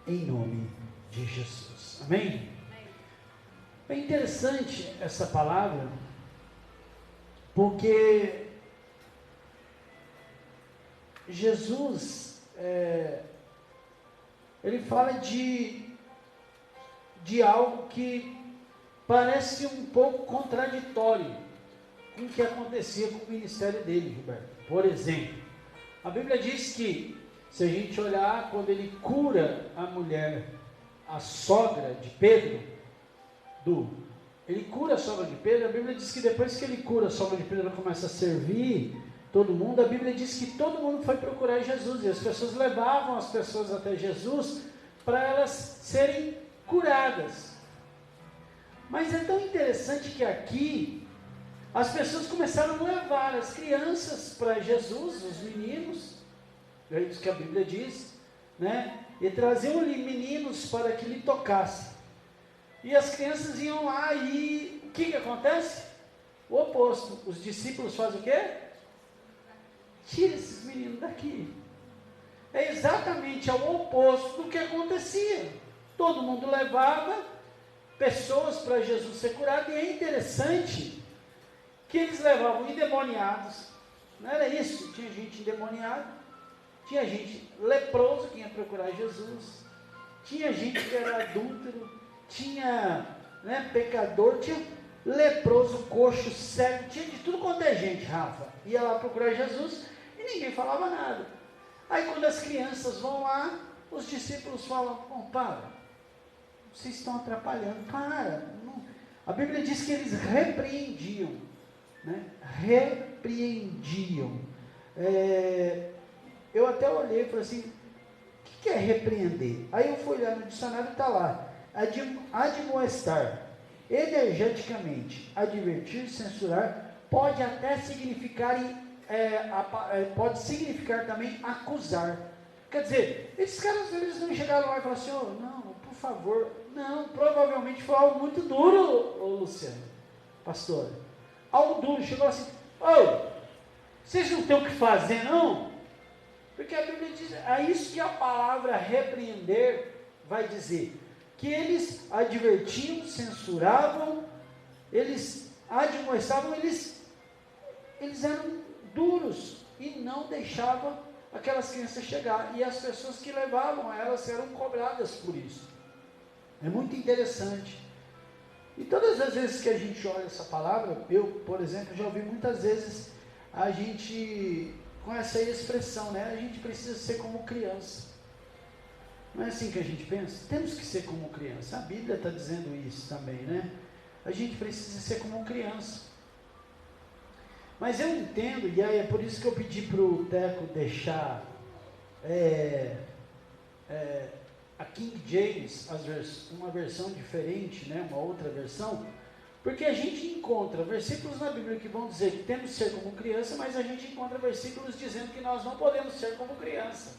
[SPEAKER 3] em nome de Jesus. Amém? É interessante essa palavra, porque Jesus, ele fala de algo que parece um pouco contraditório com o que acontecia com o ministério dele, Gilberto. Por exemplo, a Bíblia diz que, se a gente olhar, quando ele cura a mulher, a sogra de Pedro, ele cura a sogra de Pedro. A Bíblia diz que depois que ele cura a sogra de Pedro, ela começa a servir todo mundo. A Bíblia diz que todo mundo foi procurar Jesus, e as pessoas levavam as pessoas até Jesus para elas serem curadas. Mas é tão interessante que aqui as pessoas começaram a levar as crianças para Jesus, os meninos, é isso que a Bíblia diz, né? E traziam-lhe meninos para que lhe tocassem. E as crianças iam lá e o que acontece? O oposto. Os discípulos fazem o quê? Tira esses meninos daqui. É exatamente ao oposto do que acontecia. Todo mundo levava pessoas para Jesus ser curado, e é interessante que eles levavam endemoniados. Não era isso? Tinha gente endemoniada, tinha gente leproso que ia procurar Jesus, tinha gente que era adúltero, tinha pecador, tinha leproso, coxo, cego, tinha de tudo quanto é gente, Rafa. Ia lá procurar Jesus e ninguém falava nada. Aí quando as crianças vão lá, os discípulos falam: bom, para, vocês estão atrapalhando, para. Não. A Bíblia diz que eles repreendiam, né? Repreendiam. Eu até olhei e falei assim: o que é repreender? Aí eu fui olhar no dicionário e está lá: admoestar, energeticamente, advertir, censurar, pode até significar, pode significar também acusar. Quer dizer, esses caras, eles não chegaram lá e falaram assim: oh, não, por favor. Não, provavelmente foi algo muito duro, Luciano, pastor. Algo duro, chegou assim: oh, vocês não têm o que fazer, não? Porque a Bíblia diz, é isso que a palavra repreender vai dizer, que eles advertiam, censuravam, eles admoestavam, eles eram duros e não deixavam aquelas crianças chegar, e as pessoas que levavam elas eram cobradas por isso. É muito interessante. E todas as vezes que a gente olha essa palavra, eu, por exemplo, já ouvi muitas vezes a gente com essa expressão, né? A gente precisa ser como criança. Não é assim que a gente pensa? Temos que ser como criança. A Bíblia está dizendo isso também, né? A gente precisa ser como criança. Mas eu entendo, e aí é por isso que eu pedi para o Teco deixar a King James, uma versão diferente, né? Uma outra versão, porque a gente encontra versículos na Bíblia que vão dizer que temos que ser como criança, mas a gente encontra versículos dizendo que nós não podemos ser como criança.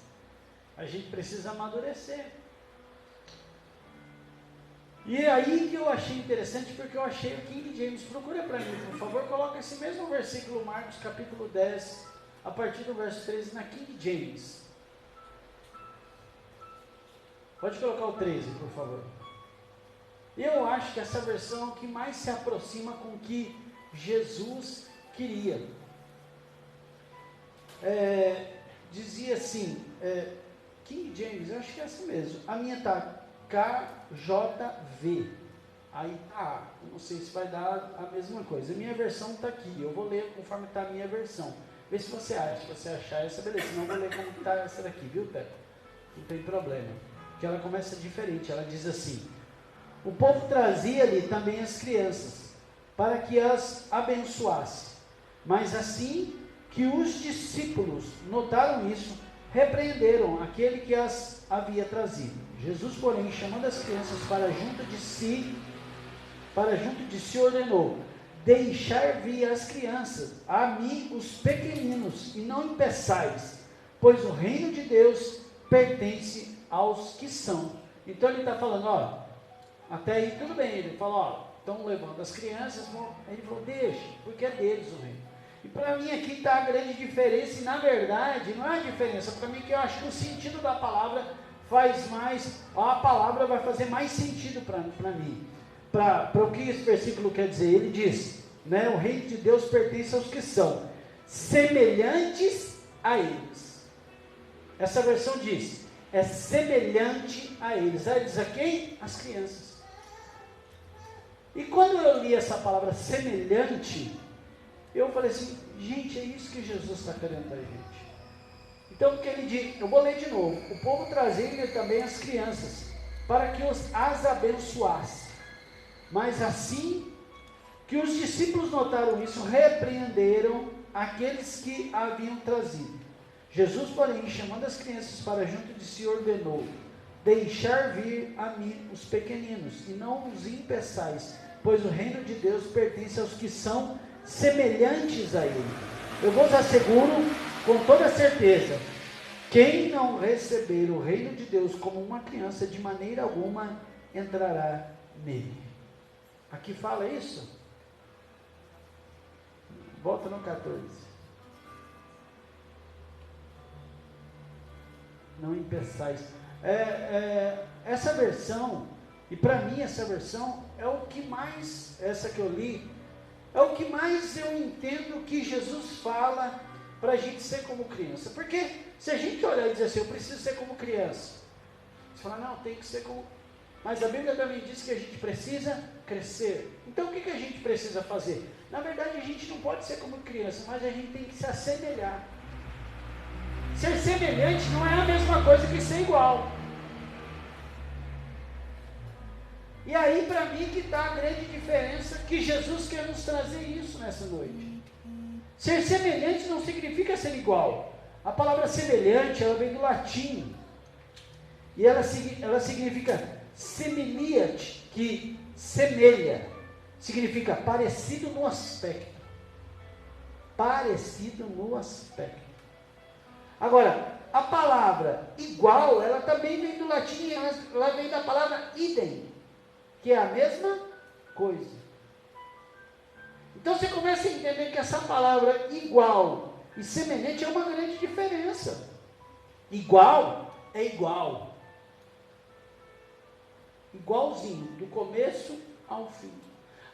[SPEAKER 3] A gente precisa amadurecer. E é aí que eu achei interessante, porque eu achei o King James. Procura para mim, por favor, coloca esse mesmo versículo, Marcos capítulo 10, a partir do verso 13, na King James. Pode colocar o 13, por favor. Eu acho que essa versão é o que mais se aproxima com o que Jesus queria. Dizia assim, King James, eu acho que é assim mesmo. A minha está KJV. Aí tá, eu não sei se vai dar a mesma coisa. A minha versão está aqui, eu vou ler conforme está a minha versão. Vê se você acha, se você achar essa, beleza. Senão eu vou ler como está essa daqui, viu, Teco? Não tem problema. Porque ela começa diferente, ela diz assim: o povo trazia-lhe também as crianças, para que as abençoasse. Mas assim que os discípulos notaram isso, repreenderam aquele que as havia trazido. Jesus, porém, chamando as crianças para junto de si, ordenou: deixar vir as crianças, a mim os pequeninos, e não impeçais, pois o reino de Deus pertence aos que são. Então ele está falando, ó, até aí tudo bem. Ele falou, ó, estão levando as crianças, ele falou, deixa, porque é deles o reino. E para mim aqui está a grande diferença, e na verdade não é a diferença, para mim que eu acho que o sentido da palavra faz mais, a palavra vai fazer mais sentido para mim, para o que esse versículo quer dizer. Ele diz, né, o reino de Deus pertence aos que são semelhantes a eles. Essa versão diz, é semelhante a eles. A eles a quem? As crianças. E quando eu li essa palavra semelhante, eu falei assim, gente, é isso que Jesus está querendo da gente. Então, o que ele diz, eu vou ler de novo: o povo trazia também as crianças, para que as abençoasse. Mas assim que os discípulos notaram isso, repreenderam aqueles que a haviam trazido. Jesus, porém, chamando as crianças para junto de si, ordenou: deixar vir a mim os pequeninos, e não os impeçais, pois o reino de Deus pertence aos que são semelhantes a ele. Eu vos asseguro com toda certeza, quem não receber o reino de Deus como uma criança, de maneira alguma entrará nele. Aqui fala isso? Volta no 14. Não impeçais. Essa versão, e para mim essa versão é o que mais, essa que eu li, é o que mais eu entendo que Jesus fala para a gente ser como criança. Porque se a gente olhar e dizer assim, eu preciso ser como criança, você fala, não, tem que ser como... Mas a Bíblia também diz que a gente precisa crescer. Então o que a gente precisa fazer? Na verdade a gente não pode ser como criança, mas a gente tem que se assemelhar. Ser semelhante não é a mesma coisa que ser igual. E aí para mim que está a grande diferença, que Jesus quer nos trazer isso nessa noite. Ser semelhante não significa ser igual. A palavra semelhante, ela vem do latim. E ela significa semeliat, que semelha. Significa parecido no aspecto. Parecido no aspecto. Agora, a palavra igual, ela também vem do latim, ela vem da palavra idem, que é a mesma coisa. Então você começa a entender que essa palavra igual e semelhante é uma grande diferença. Igual é igual. Igualzinho, do começo ao fim.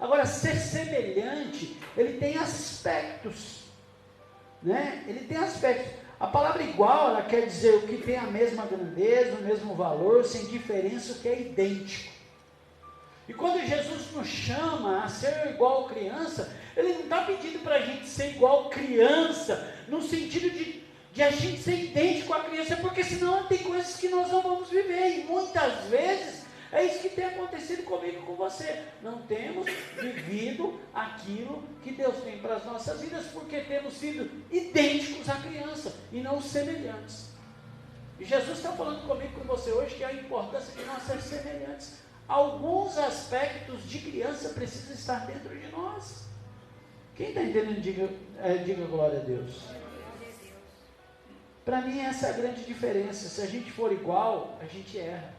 [SPEAKER 3] Agora, ser semelhante, ele tem aspectos, né? Ele tem aspectos. A palavra igual, ela quer dizer o que tem a mesma grandeza, o mesmo valor, sem diferença, o que é idêntico. E quando Jesus nos chama a ser igual criança, Ele não está pedindo para a gente ser igual criança, no sentido de a gente ser idêntico à criança, porque senão tem coisas que nós não vamos viver, e muitas vezes é isso que tem acontecido comigo e com você. Não temos vivido aquilo que Deus tem para as nossas vidas, porque temos sido idênticos à criança, e não semelhantes. E Jesus está falando comigo e com você hoje, que é a importância de nós sermos semelhantes. Alguns aspectos de criança precisam estar dentro de nós. Quem está entendendo, diga glória a Deus. Para mim essa é a grande diferença. Se a gente for igual, a gente erra.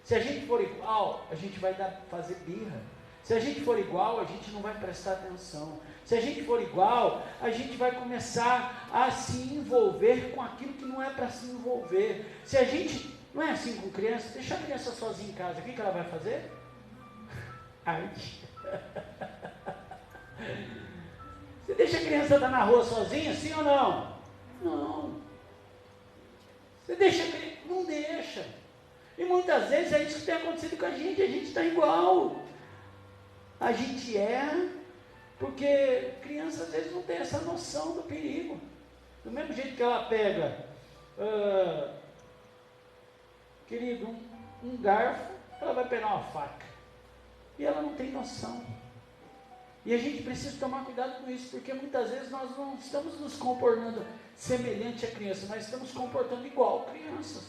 [SPEAKER 3] Se a gente for igual, a gente vai fazer birra. Se a gente for igual, a gente não vai prestar atenção. Se a gente for igual, a gente vai começar a se envolver com aquilo que não é para se envolver. Se a gente... Não é assim com criança? Deixa a criança sozinha em casa, o que ela vai fazer? Arte. Você deixa a criança andar na rua sozinha, sim ou não? Não. Você deixa a criança? Não deixa. E muitas vezes é isso que tem acontecido com a gente está igual. A gente erra, porque criança às vezes não tem essa noção do perigo. Do mesmo jeito que ela pega... Querido, um garfo, ela vai pegar uma faca. E ela não tem noção. E a gente precisa tomar cuidado com isso, porque muitas vezes nós não estamos nos comportando semelhante à criança, mas estamos comportando igual crianças.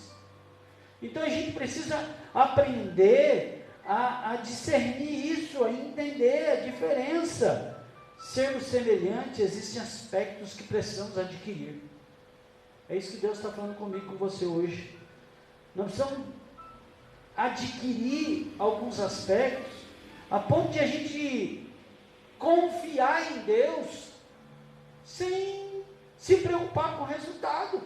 [SPEAKER 3] Então a gente precisa aprender a discernir isso, a entender a diferença. Sermos semelhantes, existem aspectos que precisamos adquirir. É isso que Deus está falando comigo, com você hoje. Nós precisamos adquirir alguns aspectos, a ponto de a gente confiar em Deus, sem se preocupar com o resultado.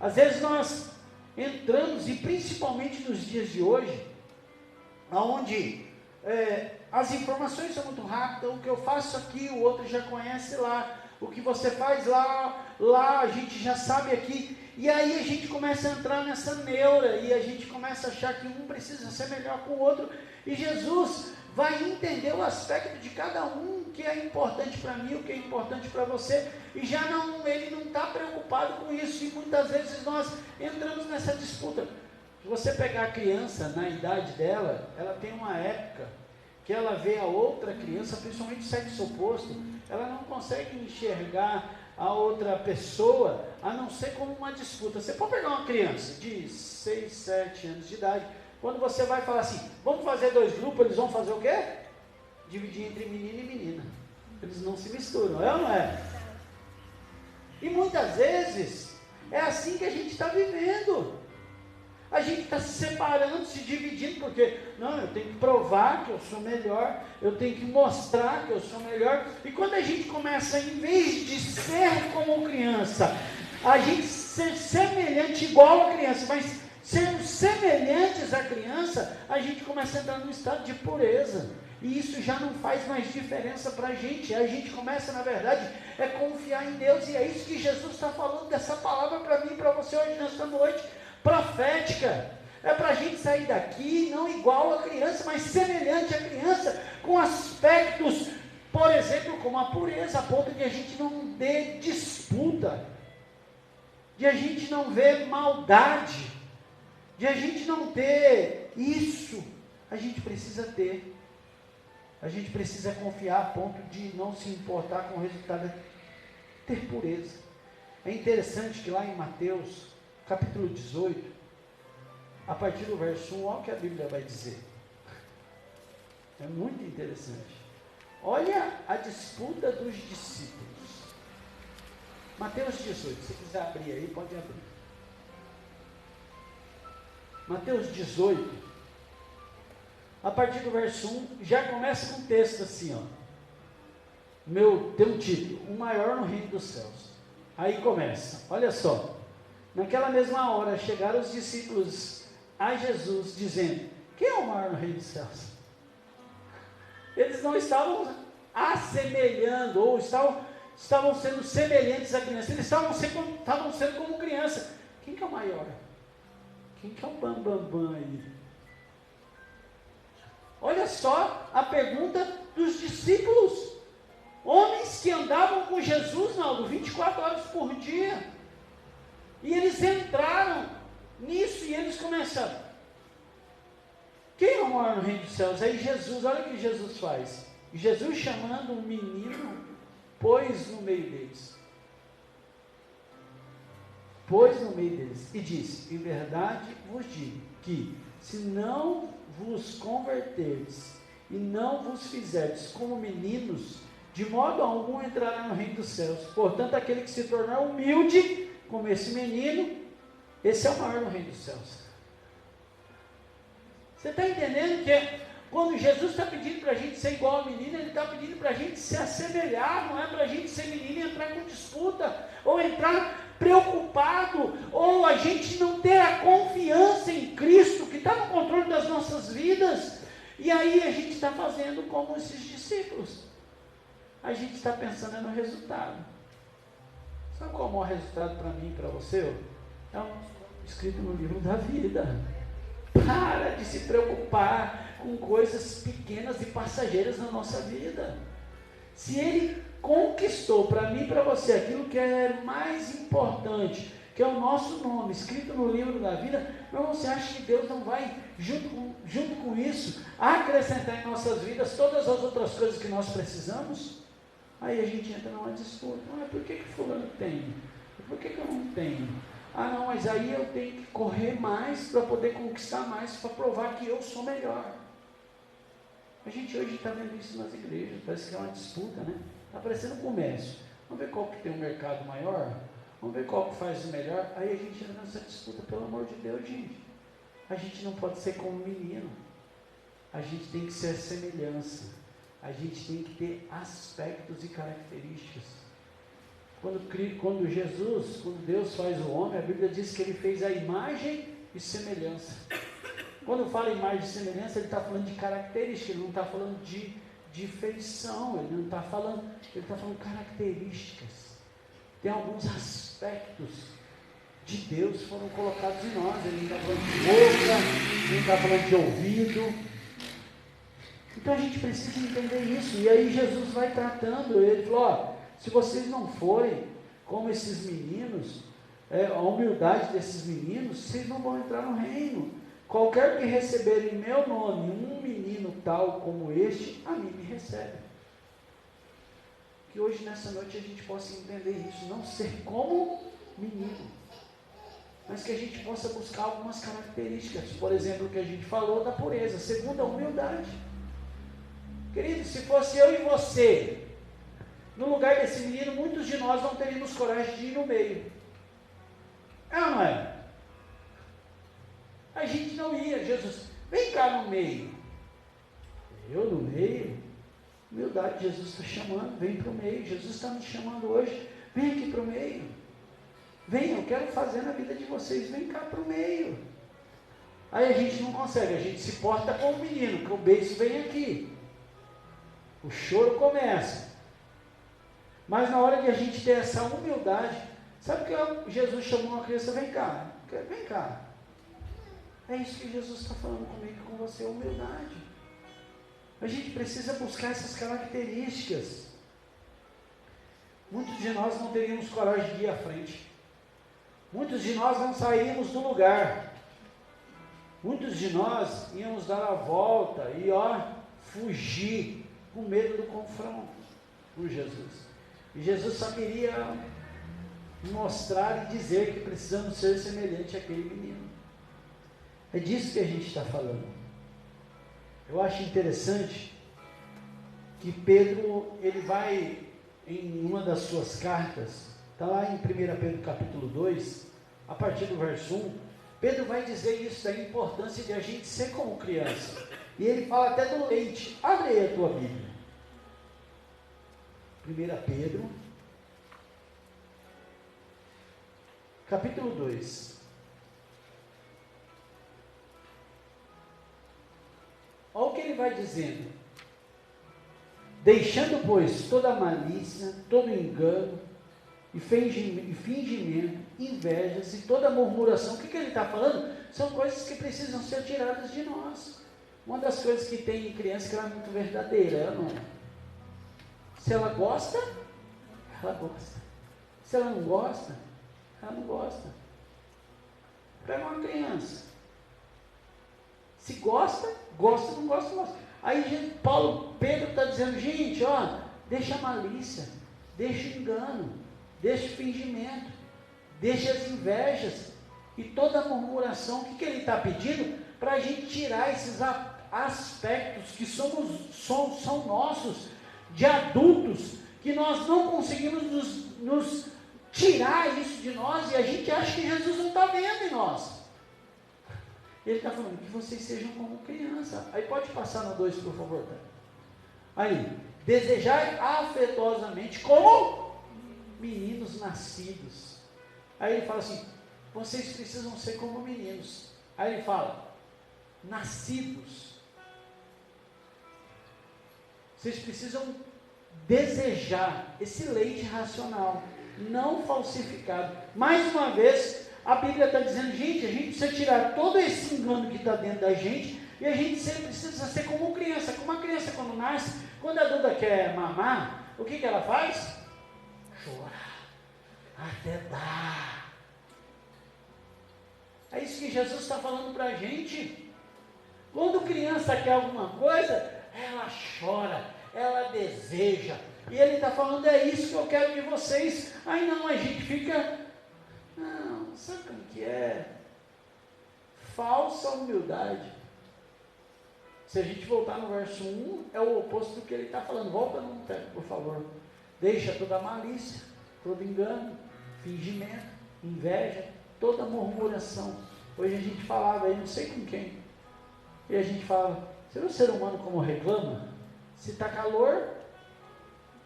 [SPEAKER 3] Às vezes nós entramos, e principalmente nos dias de hoje, onde as informações são muito rápidas, o que eu faço aqui, o outro já conhece lá, o que você faz lá a gente já sabe aqui. E aí a gente começa a entrar nessa neura, e a gente começa a achar que um precisa ser melhor que o outro, e Jesus vai entender o aspecto de cada um, o que é importante para mim, o que é importante para você, e ele não está preocupado com isso, e muitas vezes nós entramos nessa disputa. Se você pegar a criança na idade dela, ela tem uma época que ela vê a outra criança, principalmente o sexo oposto, ela não consegue enxergar a outra pessoa, a não ser como uma disputa. Você pode pegar uma criança de 6, 7 anos de idade, quando você vai falar assim, vamos fazer 2 grupos, eles vão fazer o quê? Dividir entre menino e menina. Eles não se misturam, é ou não é? E muitas vezes, é assim que a gente está vivendo. A gente está se separando, se dividindo, porque, não, eu tenho que provar que eu sou melhor, eu tenho que mostrar que eu sou melhor. E quando a gente começa, em vez de ser como criança, a gente ser semelhante, igual a criança, mas sermos semelhantes à criança, a gente começa a entrar num estado de pureza. E isso já não faz mais diferença para a gente começa, na verdade, é confiar em Deus. E é isso que Jesus está falando, dessa palavra para mim e para você hoje, nesta noite, profética. É para a gente sair daqui, não igual a criança, mas semelhante à criança, com aspectos, por exemplo, como a pureza, a ponto de a gente não ter disputa, de a gente não ver maldade, de a gente não ter isso. A gente precisa ter. A gente precisa confiar a ponto de não se importar com o resultado, ter pureza. É interessante que lá em Mateus, capítulo 18, a partir do verso 1, olha o que a Bíblia vai dizer. É muito interessante. Olha a disputa dos discípulos. Mateus 18, se quiser abrir aí, pode abrir. Mateus 18, a partir do verso 1, já começa com um texto assim, ó. Tem um título, o maior no reino dos céus. Aí começa, olha só. Naquela mesma hora, chegaram os discípulos a Jesus, dizendo, quem é o maior no reino dos céus? Eles não estavam assemelhando, ou estavam sendo semelhantes à criança, eles estavam sendo como criança. Quem que é o maior? Quem que é o bambambam aí? Olha só a pergunta dos discípulos, homens que andavam com Jesus, Naldo, 24 horas por dia, e eles entraram nisso e eles começaram, quem é o maior no reino dos céus? Aí Jesus, olha o que Jesus faz, Jesus chamando um menino, pôs no meio deles, e disse, em verdade vos digo, que se não vos converterdes e não vos fizerdes como meninos, de modo algum entrará no reino dos céus. Portanto, aquele que se tornar humilde, como esse menino, esse é o maior no reino dos céus. Você está entendendo que quando Jesus está pedindo para a gente ser igual ao menino, Ele está pedindo para a gente se assemelhar, não é para a gente ser menino e entrar com disputa, ou entrar preocupado, ou a gente não ter a confiança em Cristo, que está no controle das nossas vidas, e aí a gente está fazendo como esses discípulos, a gente está pensando no resultado. Sabe qual é o maior resultado para mim e para você? É escrito no livro da vida. Para de se preocupar com coisas pequenas e passageiras na nossa vida. Se Ele conquistou para mim e para você aquilo que é mais importante, que é o nosso nome, escrito no livro da vida, mas você acha que Deus não vai, junto com isso, acrescentar em nossas vidas todas as outras coisas que nós precisamos? Aí a gente entra numa disputa. Por que fulano tem? Por que eu não tenho? Não, mas aí eu tenho que correr mais para poder conquistar mais, para provar que eu sou melhor. A gente hoje está vendo isso nas igrejas, parece que é uma disputa, né? Está parecendo um comércio. Vamos ver qual que tem um mercado maior? Vamos ver qual que faz o melhor? Aí a gente entra nessa disputa, pelo amor de Deus, gente. A gente não pode ser como menino. A gente tem que ser semelhança. A gente tem que ter aspectos e características. Quando Deus faz o homem, a Bíblia diz que Ele fez a imagem e semelhança. Quando fala imagem e semelhança, Ele está falando de características, Ele não está falando de feição, Ele está falando características. Tem alguns aspectos de Deus que foram colocados em nós. Ele não está falando de boca, Ele não está falando de ouvido. Então a gente precisa entender isso. E aí Jesus vai tratando, Ele falou, se vocês não forem como esses meninos, a humildade desses meninos, vocês não vão entrar no reino. Qualquer que receber em meu nome um menino tal como este, a mim me recebe. Que hoje, nessa noite, a gente possa entender isso, não ser como menino, mas que a gente possa buscar algumas características, por exemplo, o que a gente falou da pureza, segundo a humildade. Querido, se fosse eu e você, no lugar desse menino, muitos de nós não teríamos coragem de ir no meio. É ou não é? A gente não ia. Jesus, vem cá no meio. Eu no meio? Humildade, Jesus está chamando, vem para o meio. Jesus está me chamando hoje, vem aqui para o meio. Vem, eu quero fazer na vida de vocês, vem cá para o meio. Aí a gente não consegue, a gente se porta como um menino, que o beijo vem aqui. O choro começa. Mas na hora de a gente ter essa humildade, sabe que Jesus chamou uma criança, vem cá, vem cá. É isso que Jesus está falando comigo e com você, humildade. A gente precisa buscar essas características. Muitos de nós não teríamos coragem de ir à frente. Muitos de nós não sairíamos do lugar. Muitos de nós íamos dar a volta e fugir com medo do confronto por Jesus. E Jesus só queria mostrar e dizer que precisamos ser semelhante àquele menino. É disso que a gente está falando. Eu acho interessante que Pedro, ele vai em uma das suas cartas, está lá em 1 Pedro capítulo 2, a partir do verso 1, Pedro vai dizer isso da importância de a gente ser como criança. E ele fala até do leite. Abre aí a tua Bíblia. 1 Pedro, capítulo 2. Olha o que ele vai dizendo. Deixando, pois, toda malícia, todo engano, e fingimento, invejas e toda murmuração. O que ele está falando? São coisas que precisam ser tiradas de nós. Uma das coisas que tem em criança que ela é muito verdadeira, ela não é. Se ela gosta, ela gosta. Se ela não gosta, ela não gosta. Pega uma criança. Se gosta, gosta, não gosta, gosta. Aí Pedro está dizendo, gente, deixa a malícia, deixa o engano, deixa o fingimento, deixa as invejas e toda a murmuração. O que ele está pedindo? Para a gente tirar esses aspectos que são nossos, de adultos, que nós não conseguimos nos tirar isso de nós, e a gente acha que Jesus não está vendo em nós. Ele está falando que vocês sejam como criança. Aí pode passar no 2, por favor. Tá? Aí, desejai afetuosamente como meninos nascidos. Aí ele fala assim, vocês precisam ser como meninos. Aí ele fala, nascidos. Vocês precisam desejar esse leite racional, não falsificado. Mais uma vez, a Bíblia está dizendo, gente, a gente precisa tirar todo esse engano que está dentro da gente, e a gente sempre precisa ser como criança. Como uma criança quando nasce, quando a Duda quer mamar, o que ela faz? Chorar, até dar. É isso que Jesus está falando para a gente. Quando criança quer alguma coisa, ela chora, ela deseja, e ele está falando, é isso que eu quero de vocês. Aí não, a gente fica, não, sabe como que é? Falsa humildade. Se a gente voltar no verso 1, é o oposto do que ele está falando. Volta no texto, por favor. Deixa toda malícia, todo engano, fingimento, inveja, toda murmuração. Hoje a gente falava aí, não sei com quem, e a gente fala, você vê o ser humano como reclama? Se está calor,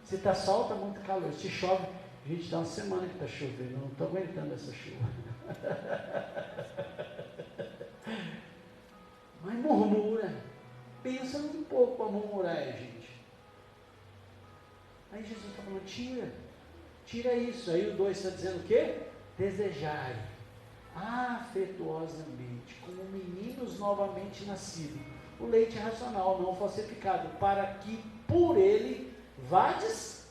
[SPEAKER 3] se está sol, está muito calor. Se chove, a gente dá uma semana que está chovendo, não estou aguentando essa chuva. Mas murmura. Pensa um pouco para murmurar, gente. Aí Jesus está falando, tira isso. Aí o 2 está dizendo o quê? Desejai afetuosamente, como meninos novamente nascidos, o leite racional, não falsificado, para que por ele vades.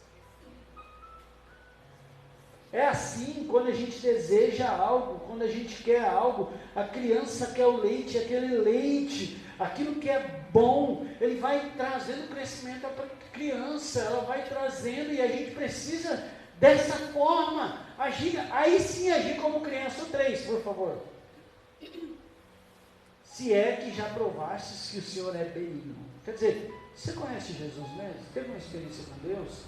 [SPEAKER 3] É assim, quando a gente deseja algo, quando a gente quer algo, a criança quer o leite, aquele leite, aquilo que é bom, Ele vai trazendo crescimento para a criança, ela vai trazendo, e a gente precisa dessa forma, agir, aí sim agir como criança. O 3, por favor. Se é que já provastes que o Senhor é benigno. Quer dizer, você conhece Jesus mesmo? Teve uma experiência com Deus?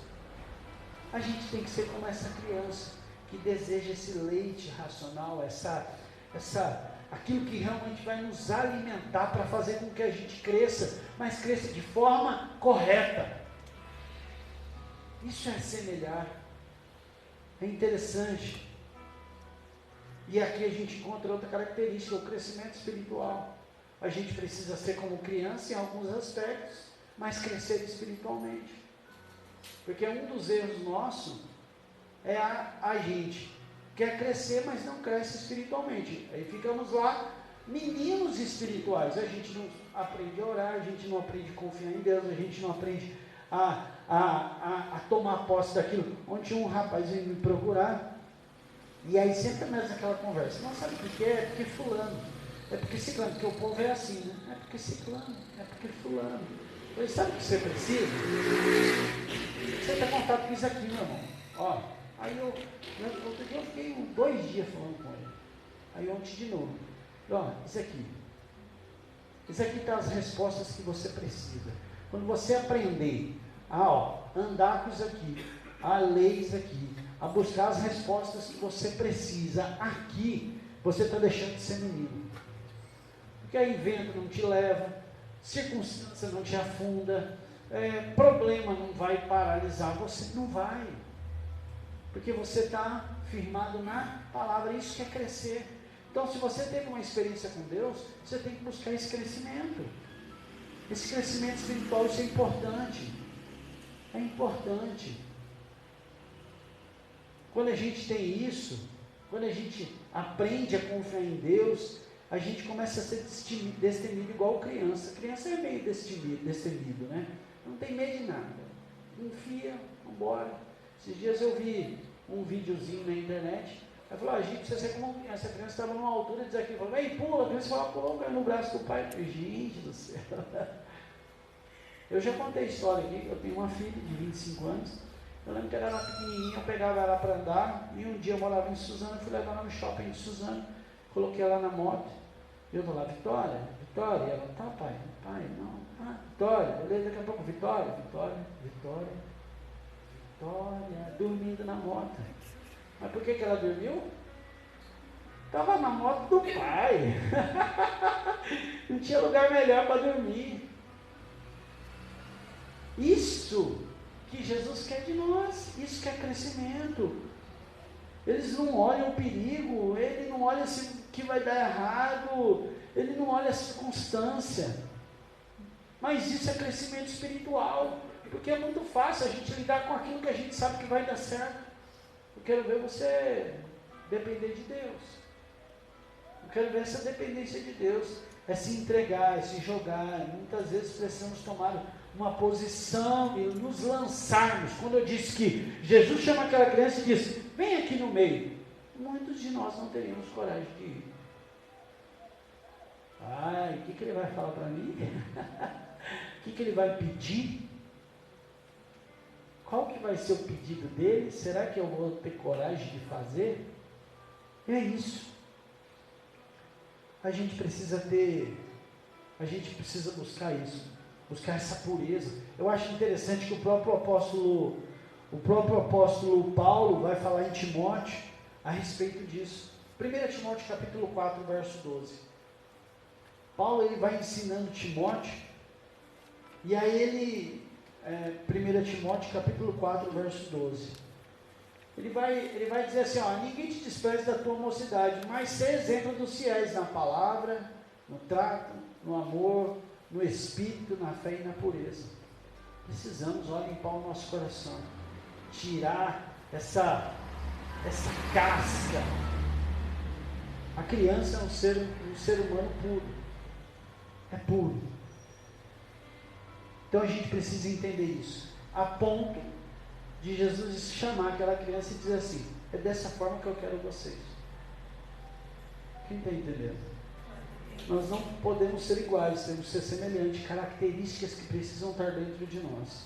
[SPEAKER 3] A gente tem que ser como essa criança, que deseja esse leite racional, aquilo que realmente vai nos alimentar para fazer com que a gente cresça, mas cresça de forma correta. Isso é semelhar. É interessante. E aqui a gente encontra outra característica, o crescimento espiritual. A gente precisa ser como criança em alguns aspectos, mas crescer espiritualmente. Porque um dos erros nossos é a gente quer crescer, mas não cresce espiritualmente. Aí ficamos lá, meninos espirituais. A gente não aprende a orar, a gente não aprende a confiar em Deus, a gente não aprende a tomar posse daquilo. Ontem um rapaz veio me procurar, e aí sempre mais aquela conversa. Não sabe por quê? É porque fulano, é porque ciclano, porque o povo é assim, né? É porque ciclano, é porque fulano. Mas sabe o que você precisa? Você tem contato com isso aqui, meu irmão. Ó, aí outro dia eu fiquei 2 dias falando com ele. Aí ontem de novo. Ó, isso aqui está as respostas que você precisa. Quando você aprender a andar com isso aqui, a ler isso aqui, a buscar as respostas que você precisa aqui, você está deixando de ser menino. Porque aí vento não te leva, circunstância não te afunda, problema não vai paralisar, você não vai. Porque você está firmado na palavra, isso que é crescer. Então, se você teve uma experiência com Deus, você tem que buscar esse crescimento. Esse crescimento espiritual, isso é importante. É importante. Quando a gente tem isso, quando a gente aprende a confiar em Deus, a gente começa a ser destemido igual criança. A criança é meio destemido, né? Não tem medo de nada. Confia, vamos embora. Esses dias eu vi um videozinho na internet. Ela falou, a gente precisa ser como criança. A criança estava numa altura e diz aqui, falou, vem, pula. A criança falou, pulou, caiu no braço do pai. Eu, gente do céu. Eu já contei a história aqui, eu tenho uma filha de 25 anos. Eu lembro que ela era pequenininha, eu pegava ela para andar. E um dia eu morava em Suzano, fui levar ela no shopping de Suzano. Coloquei ela na moto. Eu estou lá, Vitória. E ela, tá, pai? Pai, não. Ah, Vitória, beleza, daqui a pouco, Vitória, dormindo na moto. Mas por que ela dormiu? Estava na moto do pai. Não tinha lugar melhor para dormir. Isso que Jesus quer de nós, isso que é crescimento. Eles não olham o perigo, ele não olha se que vai dar errado, ele não olha a circunstância. Mas isso é crescimento espiritual, porque é muito fácil a gente lidar com aquilo que a gente sabe que vai dar certo. Eu quero ver você depender de Deus. Eu quero ver essa dependência de Deus. É se entregar, é se jogar. Muitas vezes precisamos tomar uma posição e nos lançarmos. Quando eu disse que Jesus chama aquela criança e diz, vem aqui no meio. Muitos de nós não teríamos coragem de ir. Ai, o que ele vai falar para mim? O que ele vai pedir? Qual que vai ser o pedido dele? Será que eu vou ter coragem de fazer? É isso. A gente precisa buscar isso, buscar essa pureza. Eu acho interessante que o próprio apóstolo Paulo vai falar em Timóteo a respeito disso. 1 Timóteo capítulo 4, verso 12. Paulo ele vai ensinando Timóteo, e aí 1 Timóteo capítulo 4, verso 12. Ele vai dizer assim, ninguém te despreze da tua mocidade, mas ser exemplo dos fiéis na palavra, no trato, no amor, no espírito, na fé e na pureza. Precisamos, limpar o nosso coração, tirar essa casca. A criança é um ser humano puro, é puro. Então a gente precisa entender isso, a ponto de Jesus chamar aquela criança e dizer assim, é dessa forma que eu quero vocês. Quem está entendendo? nós não podemos ser iguais, temos que ser semelhantes, características que precisam estar dentro de nós.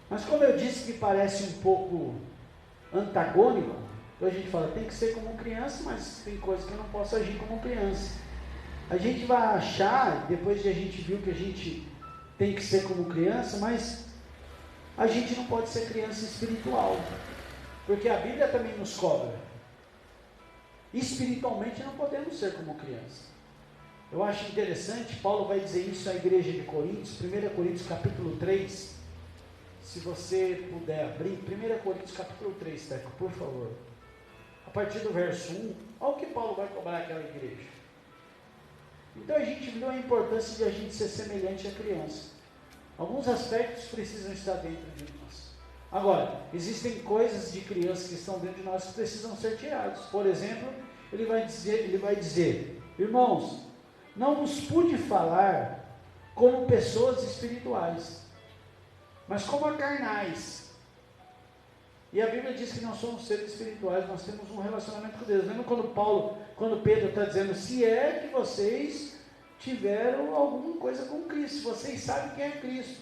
[SPEAKER 3] Mas como eu disse que parece um pouco antagônico, então a gente fala, tem que ser como criança, mas tem coisas que eu não posso agir como criança. A gente vai achar, depois de a gente viu que a gente tem que ser como criança, mas a gente não pode ser criança espiritual, porque a Bíblia também nos cobra. Espiritualmente não podemos ser como criança. Eu acho interessante, Paulo vai dizer isso à igreja de Coríntios, 1 Coríntios capítulo 3, se você puder abrir, 1 Coríntios capítulo 3, Teco, por favor. A partir do verso 1, olha o que Paulo vai cobrar aquela igreja. Então a gente viu a importância de a gente ser semelhante à criança. Alguns aspectos precisam estar dentro de nós. Agora, existem coisas de criança que estão dentro de nós que precisam ser tiradas. Por exemplo, ele vai dizer, irmãos, não vos pude falar como pessoas espirituais, mas como a carnais. E a Bíblia diz que nós somos seres espirituais, nós temos um relacionamento com Deus. Lembra quando Pedro está dizendo, se é que vocês tiveram alguma coisa com Cristo, vocês sabem quem é Cristo.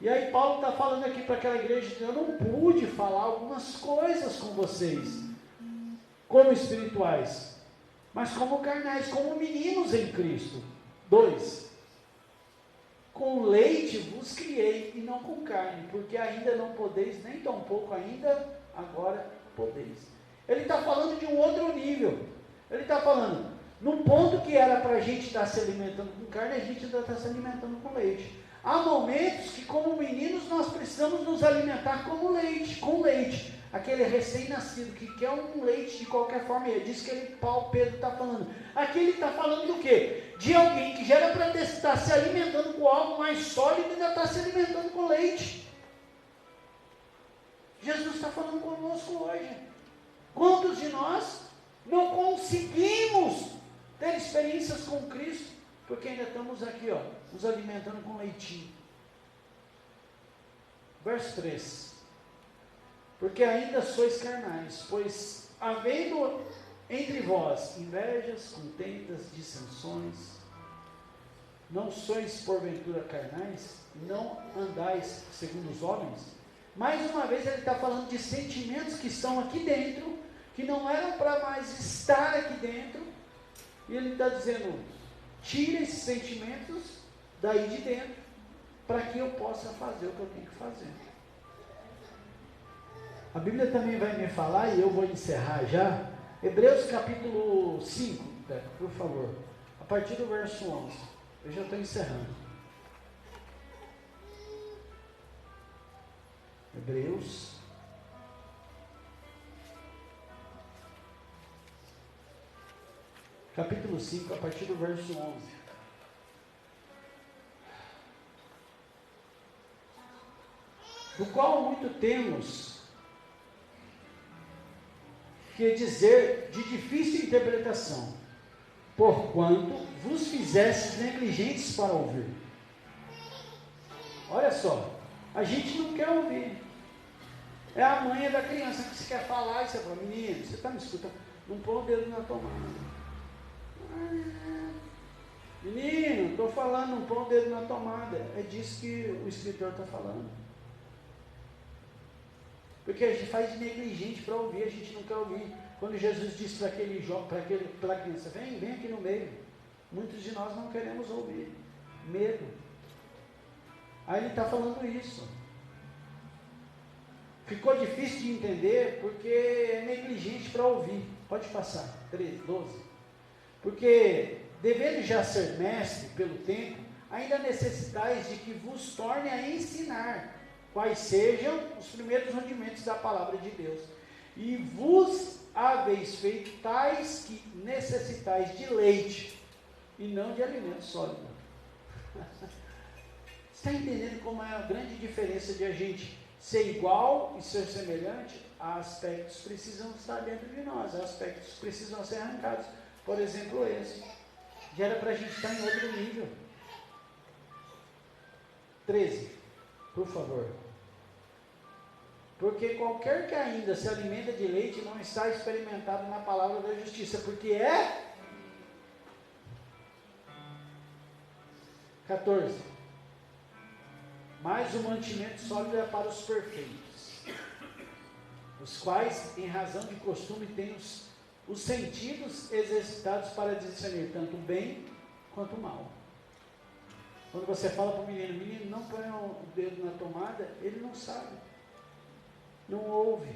[SPEAKER 3] E aí Paulo está falando aqui para aquela igreja, eu não pude falar algumas coisas com vocês, como espirituais, mas como carnais, como meninos em Cristo. 2. Com leite vos criei e não com carne, porque ainda não podeis, nem tão pouco ainda, agora podeis. Ele está falando de um outro nível. Ele está falando, num ponto que era para a gente estar se alimentando com carne, a gente ainda está se alimentando com leite. Há momentos que, como meninos, nós precisamos nos alimentar como leite, com leite. Aquele recém-nascido que quer um leite de qualquer forma, é disso que Pedro está falando. Aqui ele está falando do quê? De alguém que já era para estar se alimentando com algo mais sólido e ainda está se alimentando com leite. Jesus está falando conosco hoje. Quantos de nós não conseguimos ter experiências com Cristo? Porque ainda estamos aqui, nos alimentando com leitinho. Verso 3. Porque ainda sois carnais, pois havendo entre vós invejas, contendas, dissensões, não sois porventura carnais, não andais segundo os homens. Mais uma vez ele está falando de sentimentos que estão aqui dentro, que não eram para mais estar aqui dentro, e ele está dizendo, tira esses sentimentos daí de dentro, para que eu possa fazer o que eu tenho que fazer. A Bíblia também vai me falar, e eu vou encerrar já, Hebreus capítulo 5, por favor, a partir do verso 11, eu já estou encerrando. Hebreus, capítulo 5, a partir do verso 11. Do qual muito temos que dizer de difícil interpretação, porquanto vos fizestes negligentes para ouvir. Olha só, a gente não quer ouvir. É a manha da criança que você quer falar, e você fala, menino, você está me escutando? Não põe o dedo na tomada. Menino, estou falando, não põe o dedo na tomada. É disso que o escritor está falando. Porque a gente faz de negligente para ouvir, a gente não quer ouvir. Quando Jesus disse para aquela criança, vem aqui no meio. Muitos de nós não queremos ouvir. Medo. Aí ele está falando isso. Ficou difícil de entender porque é negligente para ouvir. Pode passar. 13, 12. Porque, devendo já ser mestre pelo tempo, ainda necessitais de que vos torne a ensinar quais sejam os primeiros rudimentos da palavra de Deus. E vos haveis feito tais que necessitais de leite, e não de alimento sólido. Está entendendo como é a grande diferença de a gente ser igual e ser semelhante? Há aspectos que precisam estar dentro de nós, há aspectos que precisam ser arrancados. Por exemplo, esse. Já era para a gente estar em outro nível. 13, por favor. Porque qualquer que ainda se alimenta de leite não está experimentado na palavra da justiça, porque é 14. Mas o mantimento sólido é para os perfeitos, os quais, em razão de costume, têm os sentidos exercitados para discernir tanto o bem quanto o mal. Quando você fala para o menino, não põe o dedo na tomada, ele não sabe, não ouve.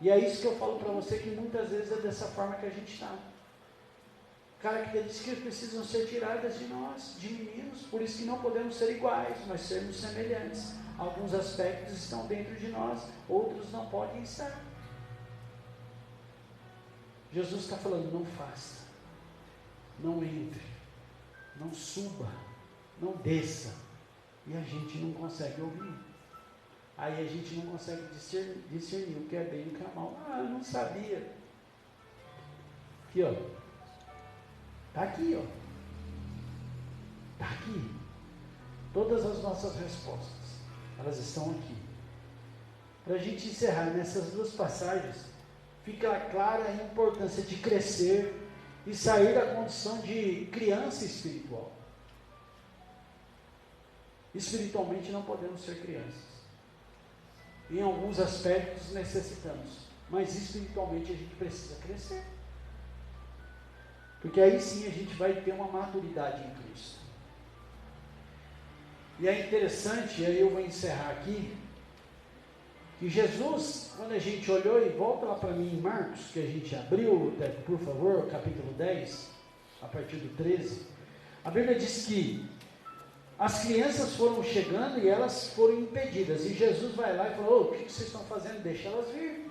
[SPEAKER 3] E é isso que eu falo para você, que muitas vezes é dessa forma que a gente está. Características que precisam ser tiradas de nós, de meninos, por isso que não podemos ser iguais, mas sermos semelhantes. Alguns aspectos estão dentro de nós, outros não podem estar. Jesus está falando, não faça, não entre, não suba, não desça. E a gente não consegue ouvir. Aí a gente não consegue discernir o que é bem e o que é mal. Eu não sabia. Aqui, ó. Está aqui, ó. Está aqui. Todas as nossas respostas, elas estão aqui. Para a gente encerrar nessas duas passagens, fica clara a importância de crescer e sair da condição de criança espiritual. Espiritualmente não podemos ser crianças. Em alguns aspectos necessitamos, mas espiritualmente a gente precisa crescer. Porque aí sim a gente vai ter uma maturidade em Cristo. E é interessante, aí eu vou encerrar aqui, que Jesus, quando a gente olhou, e volta lá para mim em Marcos, que a gente abriu, por favor, capítulo 10, a partir do 13, a Bíblia diz que as crianças foram chegando e elas foram impedidas, e Jesus vai lá e falou, o que vocês estão fazendo? Deixa elas vir.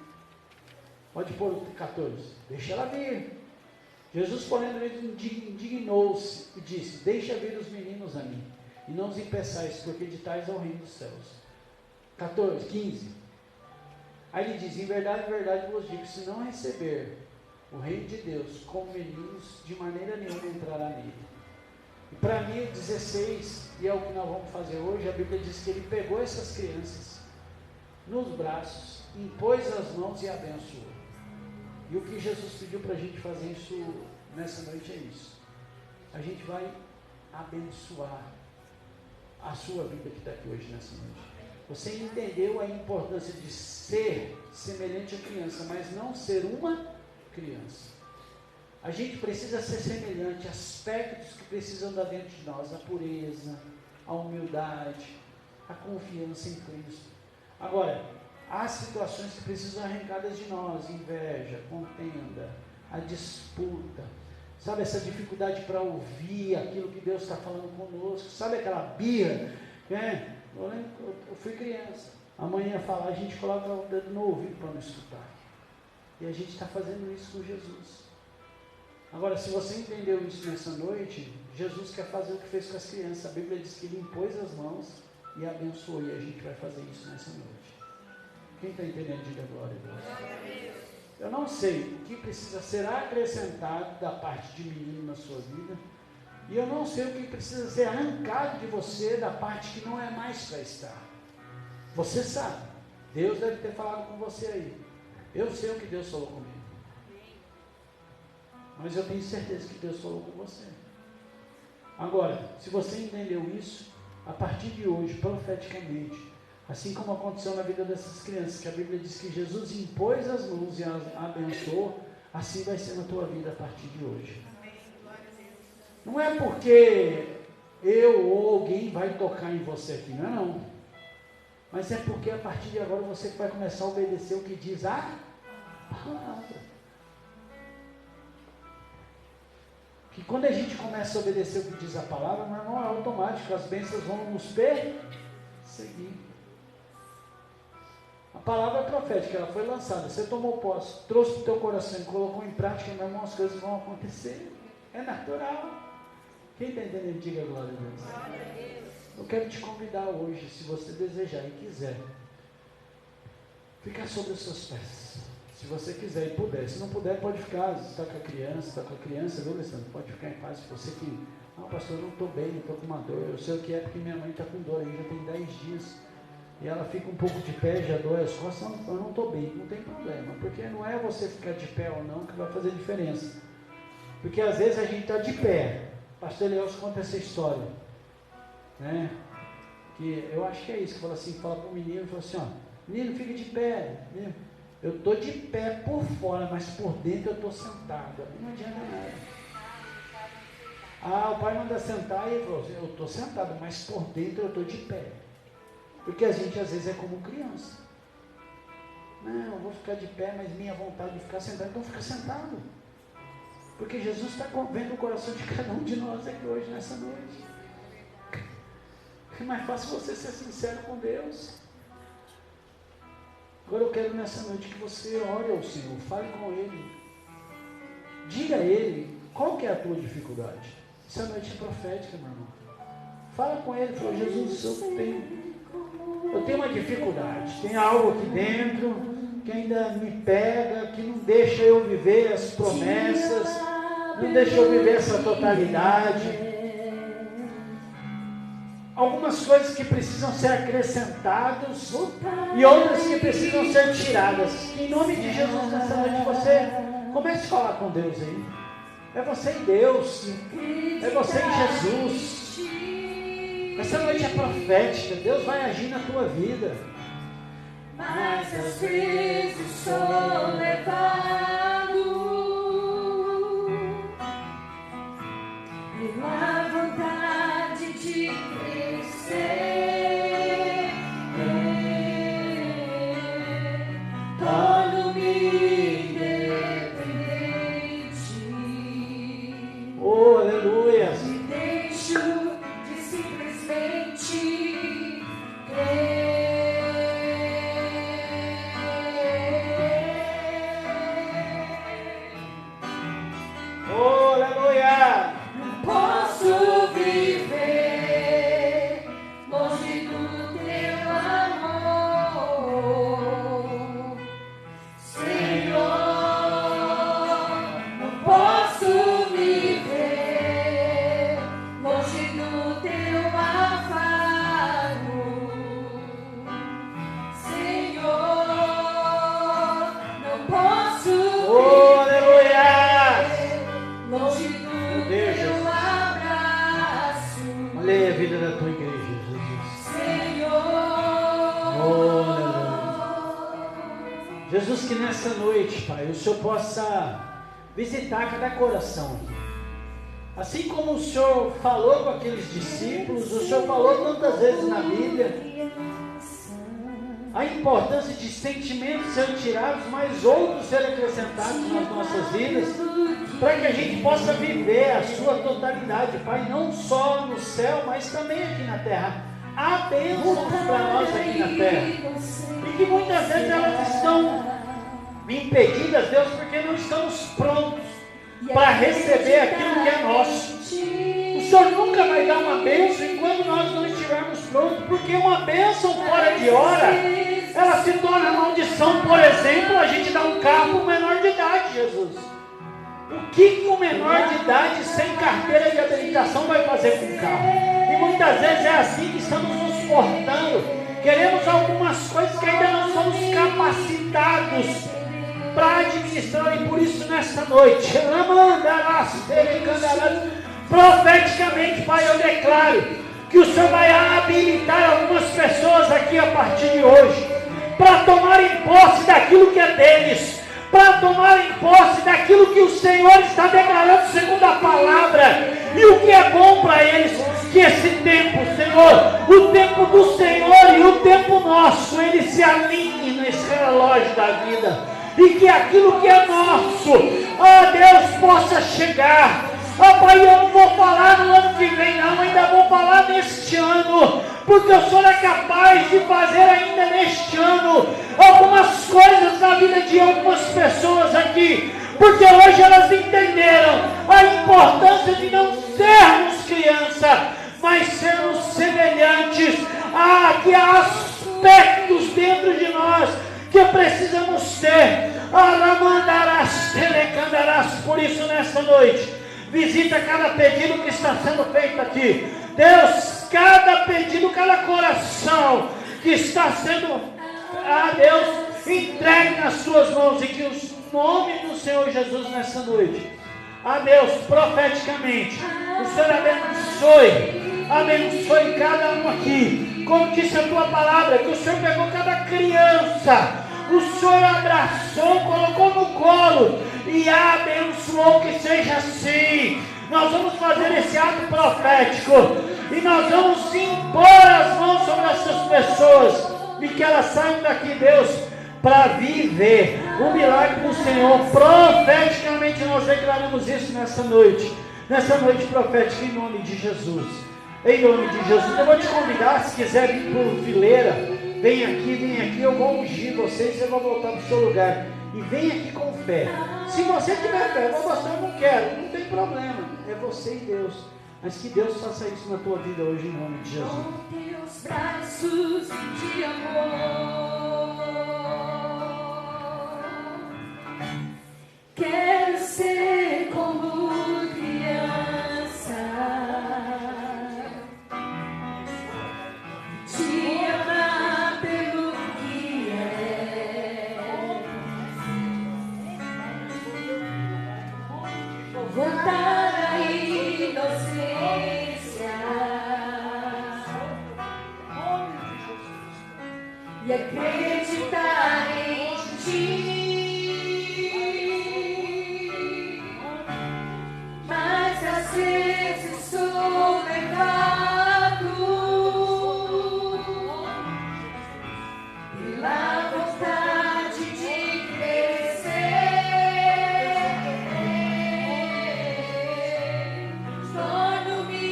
[SPEAKER 3] Pode pôr o 14, deixa ela vir. Jesus, porém, indignou-se e disse, deixa vir os meninos a mim, e não os impeçais, porque de tais é o reino dos céus. 15. Aí ele diz, em verdade vos digo, se não receber o reino de Deus como meninos, de maneira nenhuma entrará nele. E para mim, 16, e é o que nós vamos fazer hoje, a Bíblia diz que ele pegou essas crianças nos braços, impôs as mãos e abençoou. E o que Jesus pediu para a gente fazer isso nessa noite é isso. A gente vai abençoar a sua vida que está aqui hoje nessa noite. Você entendeu a importância de ser semelhante à criança, mas não ser uma criança. A gente precisa ser semelhante a aspectos que precisam dar dentro de nós, a pureza, a humildade, a confiança em Cristo. Agora, há situações que precisam arrancadas de nós, inveja, contenda, a disputa, sabe, essa dificuldade para ouvir aquilo que Deus está falando conosco, sabe aquela birra, né? Eu fui criança, a mãe ia falar, a gente coloca o dedo no ouvido para não escutar, e a gente está fazendo isso com Jesus. Agora, se você entendeu isso nessa noite, Jesus quer fazer o que fez com as crianças. A Bíblia diz que ele impôs as mãos e abençoou, e a gente vai fazer isso nessa noite. Quem está entendendo, diga glória a Deus. Eu não sei o que precisa ser acrescentado da parte de menino na sua vida, e eu não sei o que precisa ser arrancado de você da parte que não é mais para estar. Você sabe, Deus deve ter falado com você aí. Eu sei o que Deus falou comigo, mas eu tenho certeza que Deus falou com você. Agora, se você entendeu isso, a partir de hoje, profeticamente, assim como aconteceu na vida dessas crianças, que a Bíblia diz que Jesus impôs as mãos e as abençoou, assim vai ser na tua vida a partir de hoje. Não é porque eu ou alguém vai tocar em você aqui, não é não. Mas é porque a partir de agora você vai começar a obedecer o que diz a palavra. Que quando a gente começa a obedecer o que diz a palavra, meu irmão, é automático, as bênçãos vão nos perseguir. A palavra é profética, ela foi lançada, você tomou posse, trouxe para o teu coração e colocou em prática, meu irmão, as coisas vão acontecer. É natural. Quem está entendendo, diga glória a Deus. Eu quero te convidar hoje, se você desejar e quiser, ficar sobre os seus pés. Se você quiser e puder. Se não puder, pode ficar. Se está com a criança, viu, Alessandro? Pode ficar em paz. Se você que, pastor, eu não estou bem, eu estou com uma dor. Eu sei o que é, porque minha mãe está com dor aí, já tem 10 dias. E ela fica um pouco de pé, já dói as costas. Eu não estou bem, não tem problema. Porque não é você ficar de pé ou não que vai fazer diferença. Porque às vezes a gente está de pé. Pastor Elielso conta essa história. né? Que eu acho que é isso, que fala assim, fala para o menino, fala assim, ó, menino, fica de pé, menino, eu estou de pé por fora, mas por dentro eu estou sentado, não adianta nada. Ah, o pai manda sentar e ele falou assim, eu estou sentado, mas por dentro eu estou de pé. Porque a gente às vezes é como criança. Não, eu vou ficar de pé, mas minha vontade de ficar sentado, então fica sentado. Porque Jesus está vendo o coração de cada um de nós aqui hoje, nessa noite. É mais fácil você ser sincero com Deus. Agora eu quero nessa noite que você ore ao Senhor, fale com Ele. Diga a Ele qual que é a tua dificuldade. Essa noite é profética, meu irmão. Fala com Ele, fala, Jesus, eu tenho uma dificuldade, tem algo aqui dentro que ainda me pega, que não deixa eu viver as promessas, não deixa eu viver essa totalidade. Algumas coisas que precisam ser acrescentadas e outras que precisam ser tiradas. Em nome de Jesus, nessa noite você comece a falar com Deus aí. É você e Deus, é você e Jesus. Essa noite é profética, Deus vai agir na tua vida.
[SPEAKER 2] Mas às vezes sou levado pela vontade de crescer, torno-me independente.
[SPEAKER 3] Oh, aleluia!
[SPEAKER 2] E deixo de simplesmente crer.
[SPEAKER 3] Oh, aleluia!
[SPEAKER 2] Posso viver longe do teu amor, Senhor. Não posso viver longe do teu afago, Senhor. Não posso
[SPEAKER 3] Oh, aleluia!
[SPEAKER 2] longe do
[SPEAKER 3] Deus,
[SPEAKER 2] teu
[SPEAKER 3] Jesus.
[SPEAKER 2] abraço,
[SPEAKER 3] Olha aí a vida da tua igreja, Jesus.
[SPEAKER 2] Senhor.
[SPEAKER 3] Oh, aleluia! Jesus, que nessa noite, Pai, o Senhor possa visitar cada coração aqui. Assim como o Senhor falou com aqueles discípulos, o Senhor falou tantas vezes na Bíblia, a importância de sentimentos serem tirados, mas outros serem acrescentados nas nossas vidas, para que a gente possa viver a sua totalidade, Pai, não só no céu, mas também aqui na terra. Há bênçãos para nós aqui na terra, e que muitas vezes elas estão impedidas, Deus, porque não estamos prontos para receber aquilo que é nosso. O Senhor nunca vai dar uma bênção enquanto nós não estivermos prontos, porque uma bênção fora de hora, ela se torna maldição. Por exemplo, a gente dá um carro para o menor de idade, Jesus. O que um menor de idade sem carteira de habilitação vai fazer com o carro? E muitas vezes é assim que estamos nos portando. Queremos algumas coisas que ainda não somos capacitados para administrar, e por isso nesta noite, profeticamente, Pai, eu declaro que o Senhor vai habilitar algumas pessoas aqui a partir de hoje, para tomarem posse daquilo que é deles, para tomarem posse daquilo que o Senhor está declarando segundo a palavra, e o que é bom para eles, que esse tempo, Senhor, o tempo do Senhor e o tempo nosso, ele se alinhe nesse relógio da vida, e que aquilo que é nosso, ó Deus, possa chegar. Ó Pai, eu não vou falar no ano que vem não, ainda vou falar neste ano, porque o Senhor é capaz de fazer ainda neste ano algumas coisas na vida de algumas pessoas aqui, porque hoje elas entenderam a importância de não sermos criança, mas sermos semelhantes a que há aspectos dentro de nós que precisamos ter. Por isso nessa noite, visita cada pedido que está sendo feito aqui, Deus, cada pedido, cada coração que está sendo, Deus, entregue nas suas mãos, e que o nome do Senhor Jesus nessa noite, Deus, profeticamente, o Senhor abençoe Abençoe cada um aqui. Como disse a tua palavra, que o Senhor pegou cada criança, o Senhor abraçou, colocou no colo e abençoou. Que seja assim. Nós vamos fazer esse ato profético e nós vamos impor as mãos sobre essas pessoas e que elas saiam daqui, Deus, para viver o milagre do Senhor. Profeticamente nós declaramos isso nessa noite profética, em nome de Jesus. Em nome de Jesus. Eu vou te convidar, se quiser vir por fileira, vem aqui, eu vou ungir você e você vai voltar para o seu lugar. E vem aqui com fé. Se você tiver fé, eu não quero, não tem problema. É você e Deus. Mas que Deus faça isso na tua vida hoje, em nome de Jesus.
[SPEAKER 2] Com teus braços de amor, quero ser como criança, te amar pelo que é, voltar à inocência e acreditar em ti. Mas às vezes sou levado pela vontade de crescer, torno-me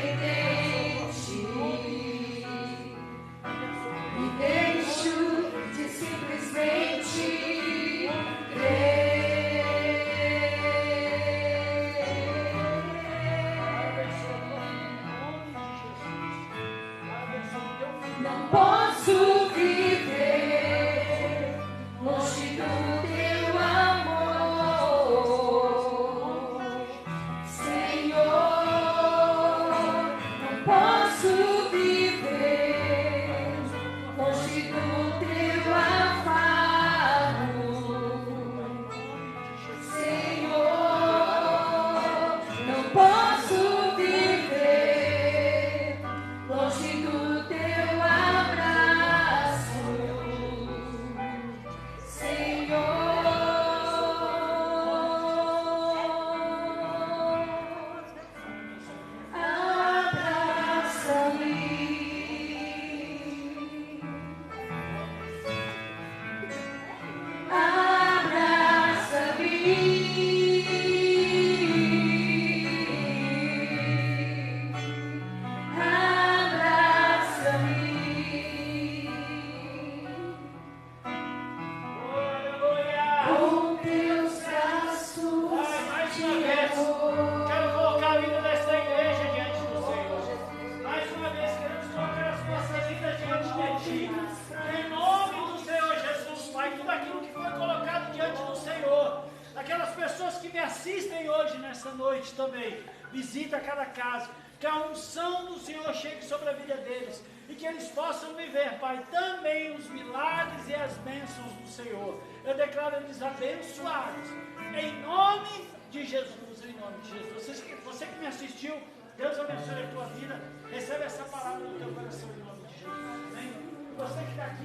[SPEAKER 2] independente e deixo de simplesmente crer. Não posso viver longe do teu amor, Senhor. Não posso viver longe do teu afago, Senhor. Não posso viver longe do teu abraço, Senhor. Abraça-me, com teus braços
[SPEAKER 4] Mais
[SPEAKER 2] de
[SPEAKER 4] uma vez,
[SPEAKER 2] amor.
[SPEAKER 4] quero colocar a vida desta igreja diante do Senhor. Mais uma vez, queremos colocar as nossas vidas diante de Ti. Em nome do Senhor Jesus, Pai, tudo aquilo que foi colocado diante do Senhor. Aquelas pessoas que me assistem hoje, nessa noite também. Visita cada casa. Que a unção do Senhor chegue sobre a vida deles. E que eles possam viver, Pai, também os milagres e as bênçãos do Senhor. Eu declaro eles abençoados. Em nome de Jesus, em nome de Jesus. Você que me assistiu, Deus abençoe a tua vida. Recebe essa palavra no teu coração em nome de Jesus. Amém? Você que está aqui.